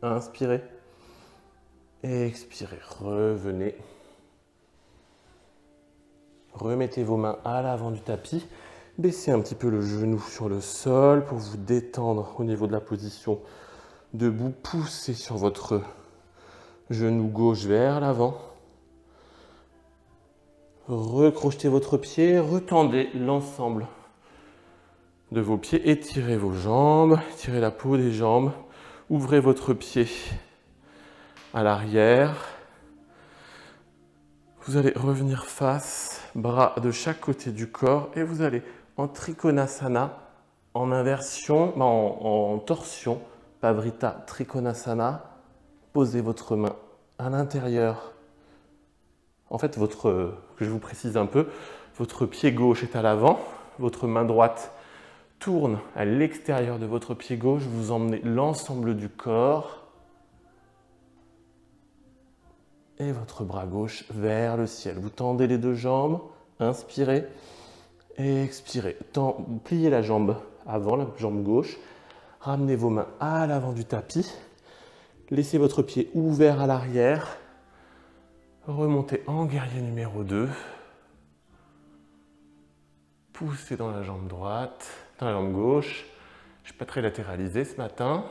Inspirez et expirez. Revenez. Remettez vos mains à l'avant du tapis. Baissez un petit peu le genou sur le sol pour vous détendre au niveau de la position debout. Poussez sur votre genou gauche vers l'avant. Recrochetez votre pied, retendez l'ensemble de vos pieds, étirez vos jambes, étirez la peau des jambes, ouvrez votre pied à l'arrière. Vous allez revenir face, bras de chaque côté du corps et vous allez en Trikonasana, en inversion, en torsion, Pavrita Trikonasana. Posez votre main à l'intérieur. En fait, que je vous précise un peu, votre pied gauche est à l'avant, votre main droite tourne à l'extérieur de votre pied gauche, vous emmenez l'ensemble du corps et votre bras gauche vers le ciel. Vous tendez les deux jambes, inspirez et expirez. Pliez la jambe avant, la jambe gauche, ramenez vos mains à l'avant du tapis, laissez votre pied ouvert à l'arrière, remontez en guerrier numéro 2, poussez dans la jambe droite, dans la jambe gauche. Je ne suis pas très latéralisé ce matin.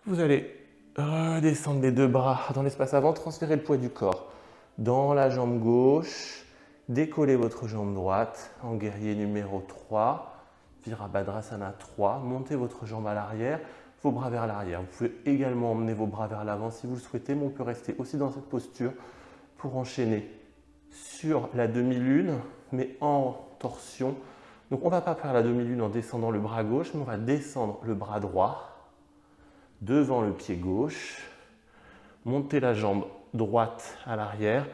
Vous allez redescendre les deux bras dans l'espace avant, transférez le poids du corps dans la jambe gauche, décollez votre jambe droite en guerrier numéro 3, Virabhadrasana 3, montez votre jambe à l'arrière, vos bras vers l'arrière. Vous pouvez également emmener vos bras vers l'avant si vous le souhaitez, mais on peut rester aussi dans cette posture pour enchaîner sur la demi-lune, mais en torsion. Donc on ne va pas faire la demi-lune en descendant le bras gauche, mais on va descendre le bras droit devant le pied gauche, monter la jambe droite à l'arrière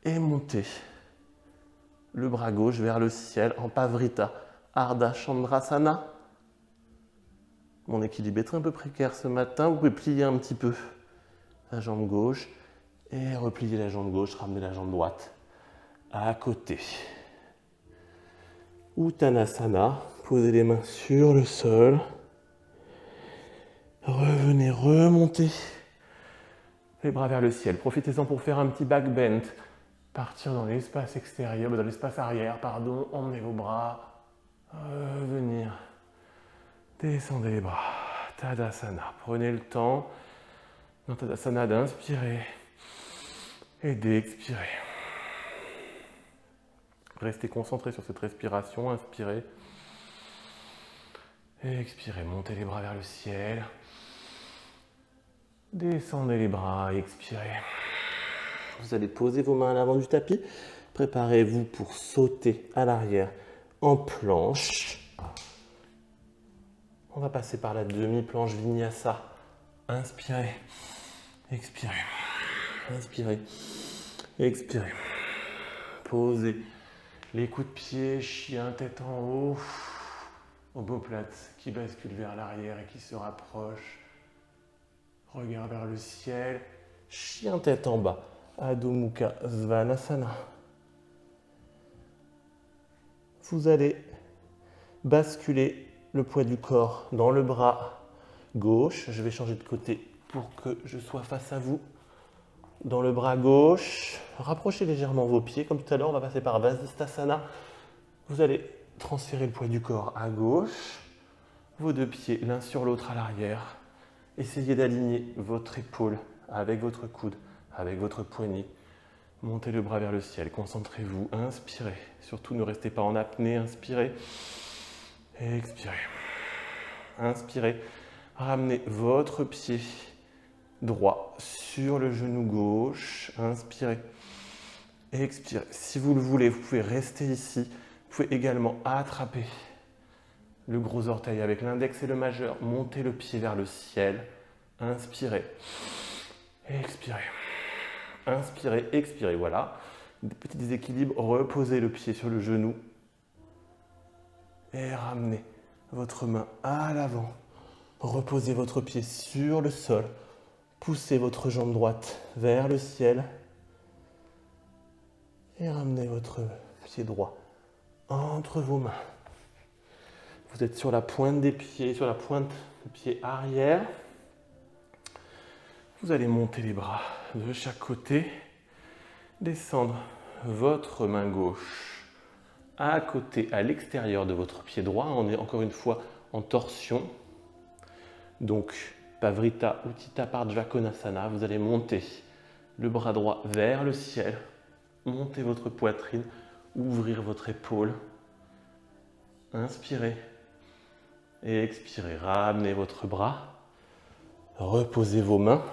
et monter le bras gauche vers le ciel en Pavrita Ardha Chandrasana. Mon équilibre est un peu précaire ce matin, vous pouvez plier un petit peu la jambe gauche et replier la jambe gauche, ramener la jambe droite à côté. Uttanasana, posez les mains sur le sol. Revenez remonter les bras vers le ciel. Profitez-en pour faire un petit back bend. Partir dans l'espace extérieur, dans l'espace arrière, pardon. Emmenez vos bras. Revenir. Descendez les bras. Tadasana. Prenez le temps dans Tadasana d'inspirer et d'expirer. Restez concentré sur cette respiration. Inspirez. Et expirez. Montez les bras vers le ciel. Descendez les bras, expirez. Vous allez poser vos mains à l'avant du tapis. Préparez-vous pour sauter à l'arrière en planche. On va passer par la demi-planche Vinyasa. Inspirez, expirez. Inspirez, expirez. Posez les coups de pied, chien tête en haut. Omoplate qui bascule vers l'arrière et qui se rapproche. Regard vers le ciel, chien tête en bas, Adho Mukha Svanasana. Vous allez basculer le poids du corps dans le bras gauche. Je vais changer de côté pour que je sois face à vous. Dans le bras gauche, rapprochez légèrement vos pieds. Comme tout à l'heure, on va passer par Vasisthasana. Vous allez transférer le poids du corps à gauche, vos deux pieds l'un sur l'autre à l'arrière. Essayez d'aligner votre épaule avec votre coude, avec votre poignet. Montez le bras vers le ciel, concentrez-vous, inspirez. Surtout ne restez pas en apnée, inspirez. Et expirez. Inspirez. Ramenez votre pied droit sur le genou gauche. Inspirez. Et expirez. Si vous le voulez, vous pouvez rester ici. Vous pouvez également attraper le gros orteil avec l'index et le majeur. Montez le pied vers le ciel. Inspirez. Expirez. Inspirez, expirez. Voilà. Petit déséquilibre. Reposez le pied sur le genou. Et ramenez votre main à l'avant. Reposez votre pied sur le sol. Poussez votre jambe droite vers le ciel. Et ramenez votre pied droit entre vos mains. Vous êtes sur la pointe des pieds, sur la pointe du pied arrière. Vous allez monter les bras de chaque côté. Descendre votre main gauche à côté, à l'extérieur de votre pied droit. On est encore une fois en torsion. Donc, Pavrita Utthita Parjakonasana. Vous allez monter le bras droit vers le ciel. Montez votre poitrine. Ouvrir votre épaule. Inspirez. Et expirez. Ramenez votre bras. Reposez vos mains.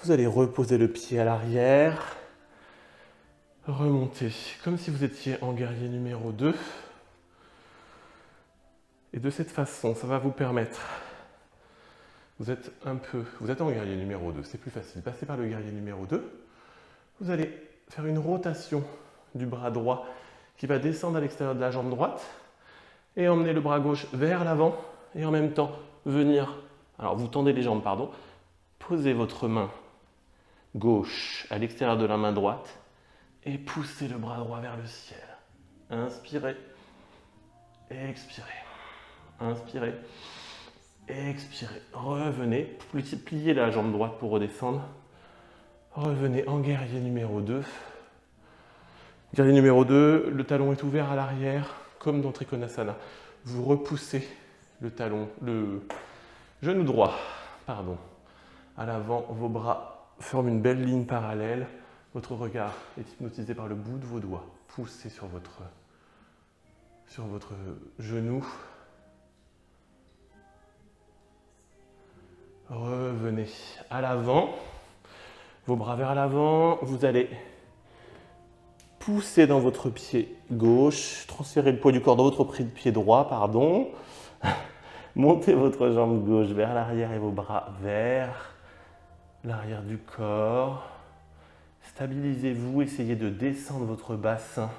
Vous allez reposer le pied à l'arrière. Remontez comme si vous étiez en guerrier numéro 2. Et de cette façon, ça va vous permettre... Vous êtes en guerrier numéro 2, c'est plus facile. Passez par le guerrier numéro 2. Vous allez faire une rotation du bras droit qui va descendre à l'extérieur de la jambe droite et emmener le bras gauche vers l'avant et en même temps venir... Alors vous tendez les jambes, pardon. Posez votre main gauche à l'extérieur de la main droite et poussez le bras droit vers le ciel. Inspirez et expirez. Inspirez et expirez. Revenez, pliez la jambe droite pour redescendre. Revenez en guerrier numéro 2. Guerrier numéro 2, le talon est ouvert à l'arrière, comme dans Trikonasana. Vous repoussez le genou droit, à l'avant. Vos bras forment une belle ligne parallèle. Votre regard est hypnotisé par le bout de vos doigts. Poussez sur votre genou. Revenez à l'avant. Vos bras vers l'avant. Vous allez pousser dans votre pied gauche. Transférez le poids du corps dans votre pied droit, Montez votre jambe gauche vers l'arrière et vos bras vers l'arrière du corps. Stabilisez-vous, essayez de descendre votre bassin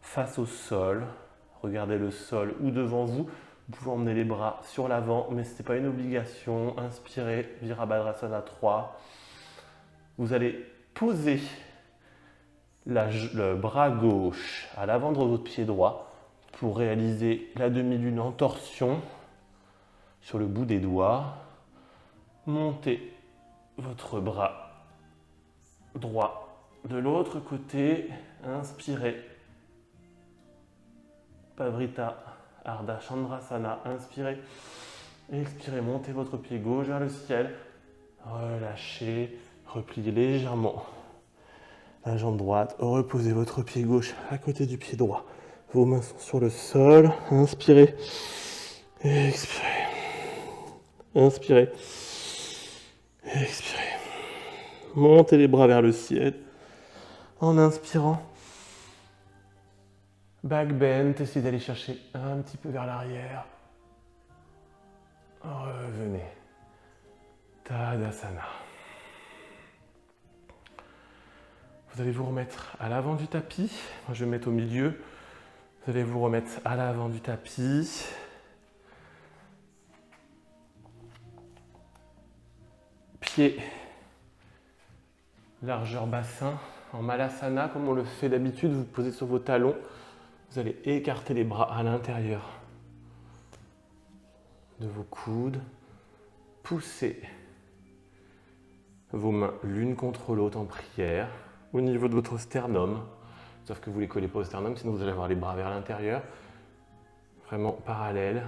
face au sol. Regardez le sol ou devant vous. Vous pouvez emmener les bras sur l'avant, mais ce n'est pas une obligation. Inspirez, Virabhadrasana 3. Vous allez poser le bras gauche à l'avant de votre pied droit pour réaliser la demi-lune en torsion sur le bout des doigts. Montez votre bras droit de l'autre côté. Inspirez. Pavrita Ardha Chandrasana. Inspirez. Expirez. Montez votre pied gauche vers le ciel. Relâchez. Repliez légèrement la jambe droite. Reposez votre pied gauche à côté du pied droit. Vos mains sont sur le sol. Inspirez. Expirez. Inspirez. Expirez. Montez les bras vers le ciel. En inspirant. Back bend. Essayez d'aller chercher un petit peu vers l'arrière. Revenez. Tadasana. Vous allez vous remettre à l'avant du tapis. Moi, je vais me mettre au milieu. Vous allez vous remettre à l'avant du tapis. Pieds, largeur bassin. En Malasana, comme on le fait d'habitude, vous posez sur vos talons. Vous allez écarter les bras à l'intérieur de vos coudes. Poussez vos mains l'une contre l'autre en prière au niveau de votre sternum. Sauf que vous ne les collez pas au sternum, sinon vous allez avoir les bras vers l'intérieur. Vraiment parallèles.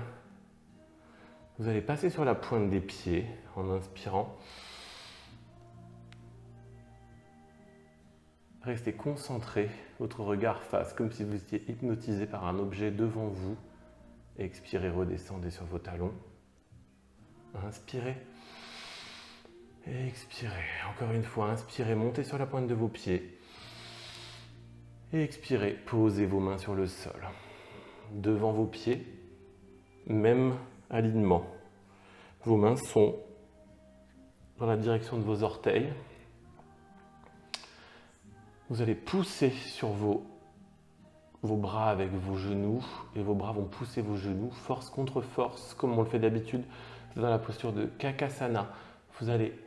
Vous allez passer sur la pointe des pieds en inspirant. Restez concentré, votre regard face, comme si vous étiez hypnotisé par un objet devant vous. Expirez, redescendez sur vos talons. Inspirez. Expirez. Encore une fois, inspirez, montez sur la pointe de vos pieds. Expirez, posez vos mains sur le sol. Devant vos pieds, même alignement. Vos mains sont dans la direction de vos orteils. Vous allez pousser sur vos bras avec vos genoux et vos bras vont pousser vos genoux, force contre force, comme on le fait d'habitude dans la posture de Kakasana. Vous allez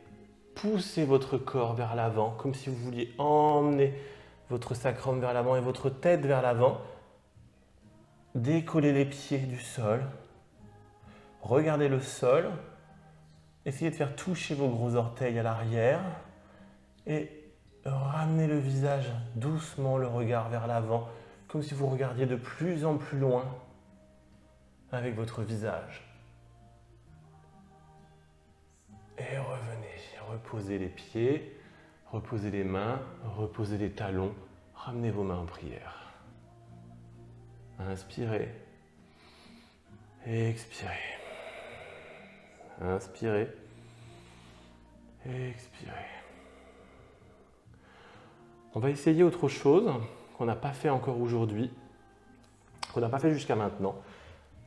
pousser votre corps vers l'avant, comme si vous vouliez emmener votre sacrum vers l'avant et votre tête vers l'avant. Décollez les pieds du sol. Regardez le sol. Essayez de faire toucher vos gros orteils à l'arrière. Et ramenez le visage doucement, le regard vers l'avant, comme si vous regardiez de plus en plus loin avec votre visage. Et revenez, reposez les pieds, reposez les mains, reposez les talons, ramenez vos mains en prière. Inspirez et expirez. Inspirez et expirez. On va essayer autre chose qu'on n'a pas fait encore aujourd'hui, qu'on n'a pas fait jusqu'à maintenant.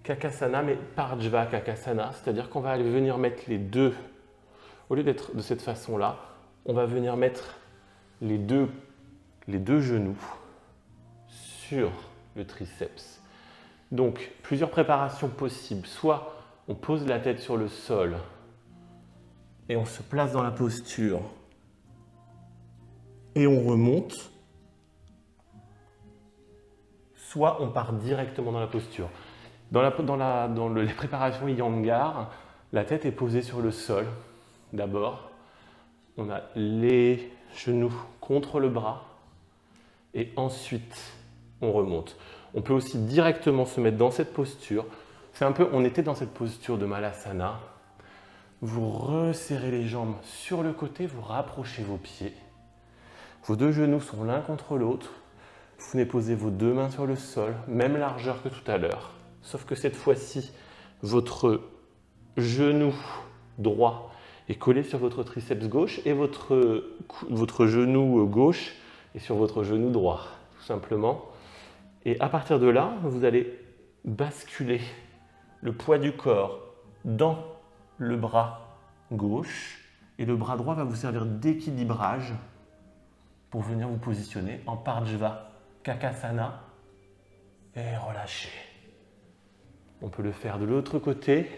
Kakasana, mais Pardjva Kakasana, c'est-à-dire qu'on va aller venir mettre les deux, au lieu d'être de cette façon-là, on va venir mettre les deux genoux sur le triceps. Donc, plusieurs préparations possibles. Soit on pose la tête sur le sol et on se place dans la posture et on remonte. Soit on part directement dans la posture. Dans les préparations Iyengar, la tête est posée sur le sol. D'abord, on a les genoux contre le bras et ensuite on remonte. On peut aussi directement se mettre dans cette posture. C'est un peu, on était dans cette posture de Malasana. Vous resserrez les jambes sur le côté, vous rapprochez vos pieds. Vos deux genoux sont l'un contre l'autre. Vous venez poser vos deux mains sur le sol, même largeur que tout à l'heure. Sauf que cette fois-ci, votre genou droit est collé sur votre triceps gauche et votre genou gauche est sur votre genou droit, tout simplement. Et à partir de là, vous allez basculer le poids du corps dans le bras gauche et le bras droit va vous servir d'équilibrage pour venir vous positionner en Pardjva Kakasana et relâcher. On peut le faire de l'autre côté.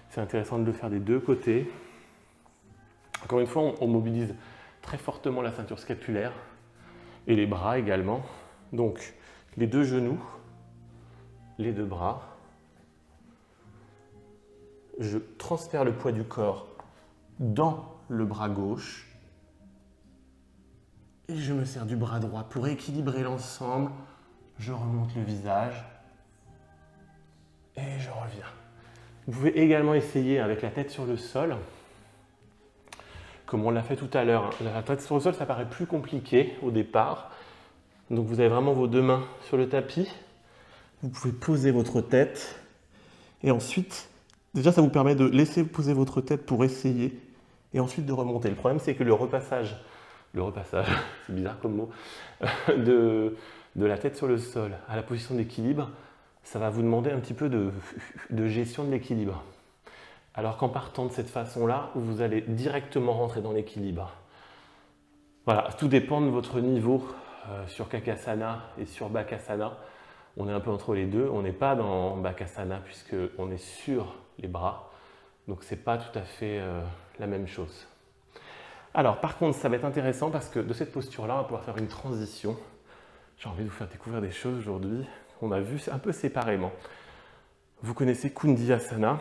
C'est intéressant de le faire des deux côtés. Encore une fois, on mobilise très fortement la ceinture scapulaire et les bras également. Donc, les deux genoux, les deux bras. Je transfère le poids du corps dans le bras gauche et je me sers du bras droit pour équilibrer l'ensemble. Je remonte le visage et je reviens. Vous pouvez également essayer avec la tête sur le sol, comme on l'a fait tout à l'heure. La tête sur le sol, ça paraît plus compliqué au départ. Donc vous avez vraiment vos deux mains sur le tapis. Vous pouvez poser votre tête et ensuite, déjà ça vous permet de laisser poser votre tête pour essayer et ensuite de remonter. Le problème c'est que le repassage, c'est bizarre comme mot, de la tête sur le sol à la position d'équilibre, ça va vous demander un petit peu de gestion de l'équilibre. Alors qu'en partant de cette façon-là, vous allez directement rentrer dans l'équilibre. Voilà, tout dépend de votre niveau sur Kakasana et sur Bakasana. On est un peu entre les deux. On n'est pas dans Bakasana puisqu'on est sur les bras. Donc ce n'est pas tout à fait la même chose. Alors par contre, ça va être intéressant parce que de cette posture-là, on va pouvoir faire une transition. J'ai envie de vous faire découvrir des choses aujourd'hui qu'on a vues un peu séparément. Vous connaissez Kundiyasana.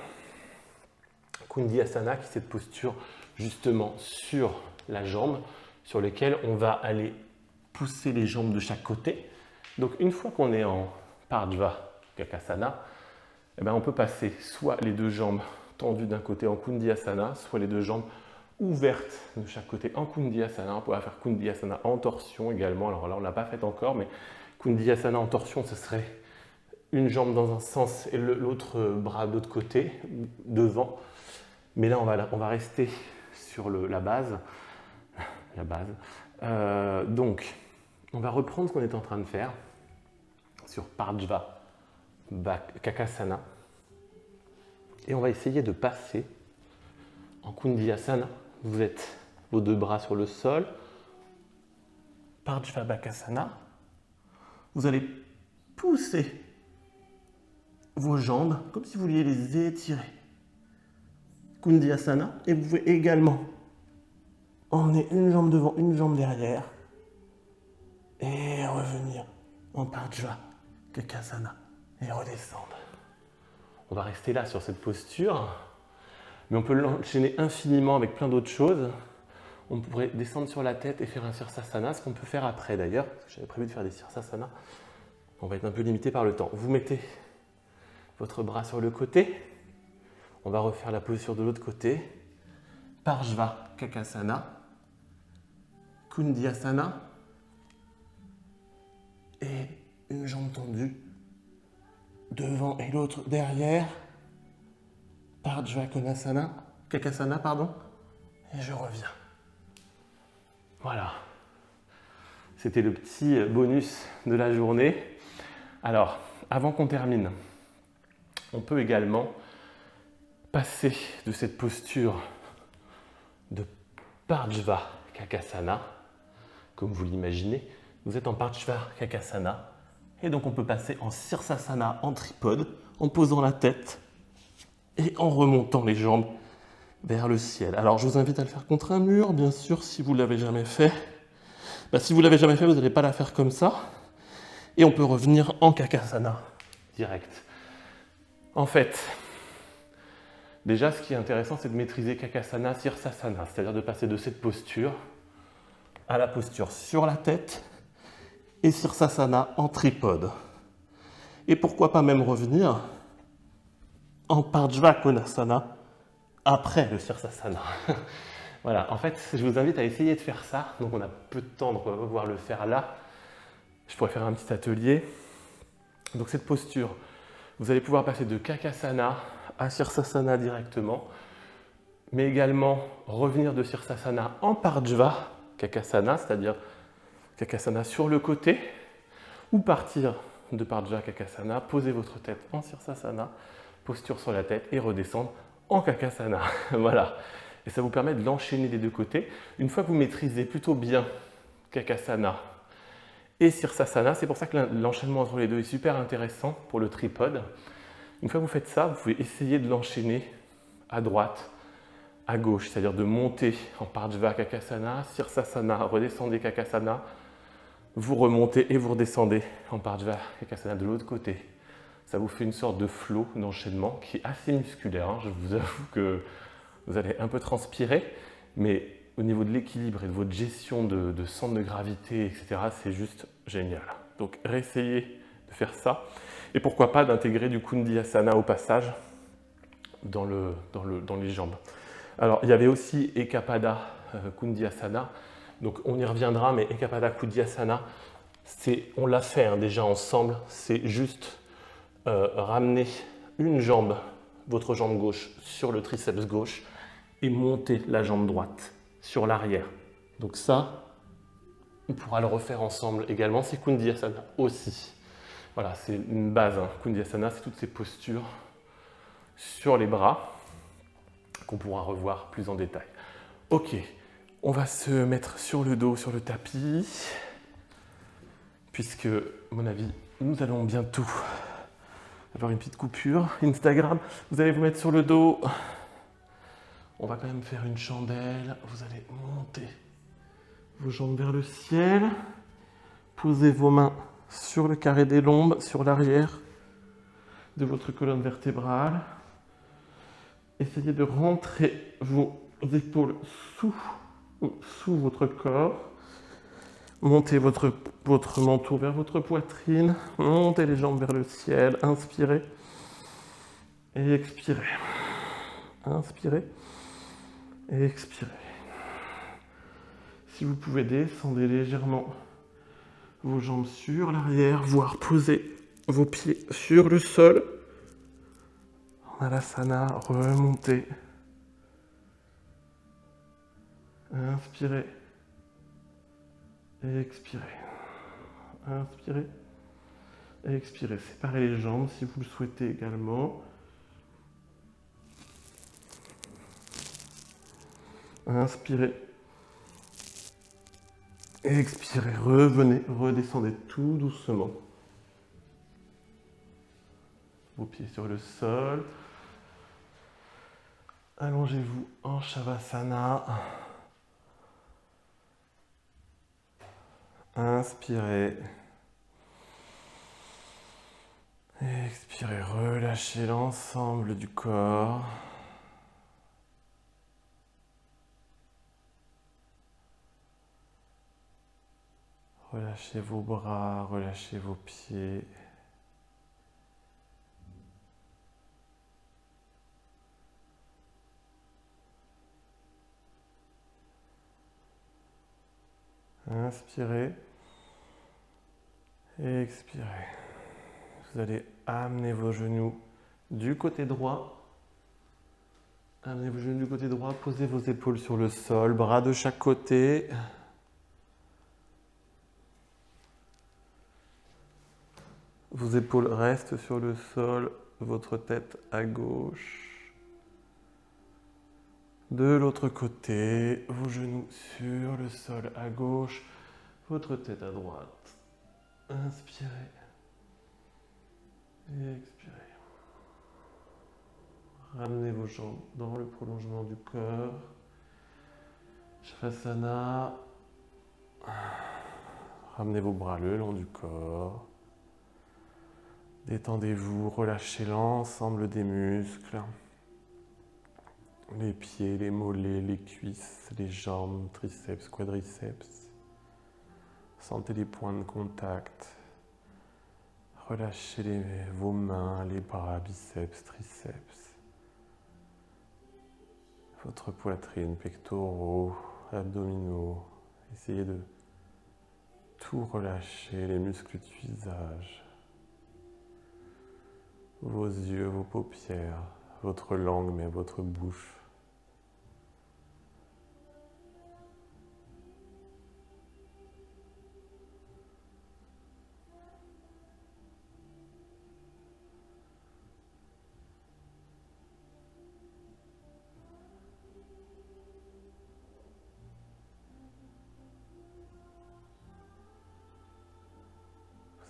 Kundiyasana, qui est cette posture justement sur la jambe, sur laquelle on va aller pousser les jambes de chaque côté. Donc une fois qu'on est en Pardjva Kakasana, eh bien, on peut passer soit les deux jambes tendues d'un côté en Kundiyasana, soit les deux jambes ouvertes de chaque côté en Kundiyasana. On peut faire Kundiyasana en torsion également. Alors là, on ne l'a pas fait encore, mais Kundiyasana en torsion, ce serait une jambe dans un sens et l'autre bras de l'autre côté, devant. Mais là, on va rester sur la base. Donc, on va reprendre ce qu'on est en train de faire sur Pardjva Kakasana. Et on va essayer de passer en Kundiyasana. Vous êtes vos deux bras sur le sol. Pardjva Bakasana. Vous allez pousser vos jambes comme si vous vouliez les étirer. Kundiyasana. Et vous pouvez également emmener une jambe devant, une jambe derrière. Et revenir en Pardjva Kakasana. Et redescendre. On va rester là sur cette posture. Mais on peut l'enchaîner infiniment avec plein d'autres choses. On pourrait descendre sur la tête et faire un Sirsasana, ce qu'on peut faire après d'ailleurs. J'avais prévu de faire des Sirsasana. On va être un peu limité par le temps. Vous mettez votre bras sur le côté. On va refaire la position de l'autre côté. Parshva-Kakasana. Kundiyasana. Et une jambe tendue. Devant et l'autre derrière. Parshva-Kakasana. Kakasana, pardon. Et je reviens. Voilà. C'était le petit bonus de la journée. Alors, avant qu'on termine, on peut également passer de cette posture de Parshva-Kakasana, comme vous l'imaginez. Vous êtes en Parshva-Kakasana. Et donc, on peut passer en Sirsasana en tripode, en posant la tête et en remontant les jambes vers le ciel. Alors, je vous invite à le faire contre un mur, bien sûr, si vous ne l'avez jamais fait. Si vous ne l'avez jamais fait, vous n'allez pas la faire comme ça. Et on peut revenir en Kakasana direct. En fait, déjà, ce qui est intéressant, c'est de maîtriser Kakasana, Sirsasana, c'est-à-dire de passer de cette posture à la posture sur la tête et Sirsasana en tripode. Et pourquoi pas même revenir en Parshva-Konasana après le Sirsasana. Voilà, en fait, je vous invite à essayer de faire ça. Donc on a peu de temps, donc on va pouvoir le faire là. Je pourrais faire un petit atelier. Donc cette posture, vous allez pouvoir passer de Kakasana à Sirsasana directement, mais également revenir de Sirsasana en Parshva-Kakasana, c'est-à-dire Kakasana sur le côté, ou partir de Parshva-Kakasana, poser votre tête en Sirsasana, posture sur la tête et redescendre en Kakasana. Voilà. Et ça vous permet de l'enchaîner des deux côtés. Une fois que vous maîtrisez plutôt bien Kakasana et Sirsasana, c'est pour ça que l'enchaînement entre les deux est super intéressant pour le tripode. Une fois que vous faites ça, vous pouvez essayer de l'enchaîner à droite, à gauche, c'est-à-dire de monter en Parshva-Kakasana, Sirsasana, redescendez Kakasana, vous remontez et vous redescendez en Parshva-Kakasana de l'autre côté. Ça vous fait une sorte de flow d'enchaînement qui est assez musculaire. Je vous avoue que vous allez un peu transpirer, mais au niveau de l'équilibre et de votre gestion de centre de gravité, etc., c'est juste génial. Donc, réessayez de faire ça. Et pourquoi pas d'intégrer du Kundiyasana au passage dans les jambes. Alors, il y avait aussi Ekapada Kundiyasana. Donc, on y reviendra, mais Ekapada Kundiyasana, on l'a fait déjà ensemble. C'est juste ramener une jambe, votre jambe gauche, sur le triceps gauche et monter la jambe droite sur l'arrière. Donc ça, on pourra le refaire ensemble également. C'est Kundiyasana aussi. Voilà, c'est une base. Kundiyasana, c'est toutes ces postures sur les bras qu'on pourra revoir plus en détail. Ok, on va se mettre sur le dos, sur le tapis, puisque, à mon avis, nous allons bientôt avoir une petite coupure. Instagram, vous allez vous mettre sur le dos. On va quand même faire une chandelle. Vous allez monter vos jambes vers le ciel. Posez vos mains sur le carré des lombes, sur l'arrière de votre colonne vertébrale. Essayez de rentrer vos épaules sous votre corps. Montez votre manteau vers votre poitrine. Montez les jambes vers le ciel. Inspirez et expirez. Inspirez et expirez. Si vous pouvez, descendez légèrement vos jambes sur l'arrière, voire poser vos pieds sur le sol. En Alasana, remontez. Inspirez et expirez. Inspirez et expirez. Séparez les jambes si vous le souhaitez également. Inspirez et expirez. Revenez, redescendez tout doucement. Vos pieds sur le sol. Allongez-vous en Shavasana. Inspirez. Et expirez. Relâchez l'ensemble du corps. Relâchez vos bras, relâchez vos pieds. Inspirez et expirez. Vous allez amener vos genoux du côté droit. Amenez vos genoux du côté droit, posez vos épaules sur le sol, bras de chaque côté. Vos épaules restent sur le sol, votre tête à gauche. De l'autre côté, vos genoux sur le sol à gauche, votre tête à droite. Inspirez et expirez. Ramenez vos jambes dans le prolongement du corps. Shavasana. Ramenez vos bras le long du corps. Détendez-vous, relâchez l'ensemble des muscles. Les pieds, les mollets, les cuisses, les jambes, triceps, quadriceps. Sentez les points de contact. Relâchez vos mains, les bras, biceps, triceps. Votre poitrine, pectoraux, abdominaux. Essayez de tout relâcher, les muscles du visage. Vos yeux, vos paupières, votre langue, mais votre bouche.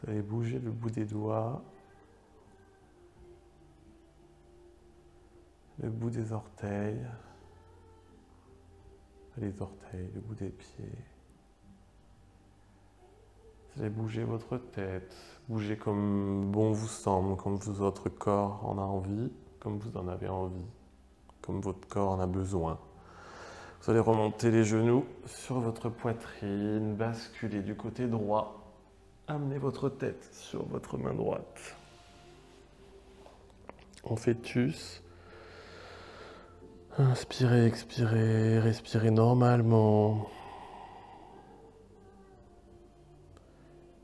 Vous allez bouger le bout des doigts, le bout des orteils, les orteils, le bout des pieds. Vous allez bouger votre tête, bouger comme bon vous semble, comme votre corps en a envie, comme vous en avez envie, comme votre corps en a besoin. Vous allez remonter les genoux sur votre poitrine, basculer du côté droit. Amenez votre tête sur votre main droite. En fœtus. Inspirez, expirez, respirez normalement.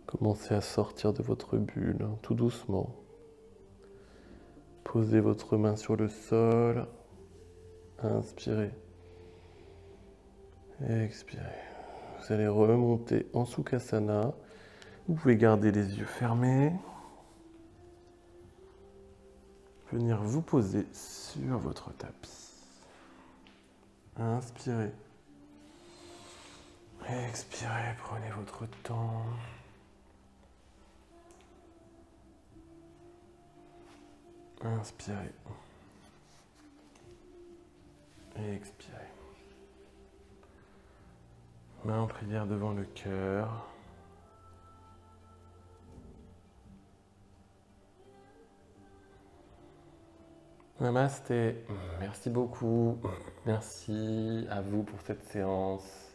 Commencez à sortir de votre bulle, tout doucement. Posez votre main sur le sol. Inspirez. Expirez. Vous allez remonter en Sukhasana. Vous pouvez garder les yeux fermés. Venir vous poser sur votre tapis. Inspirez. Expirez, prenez votre temps. Inspirez. Et expirez. Main en prière devant le cœur. Namasté. Merci beaucoup. Merci à vous pour cette séance.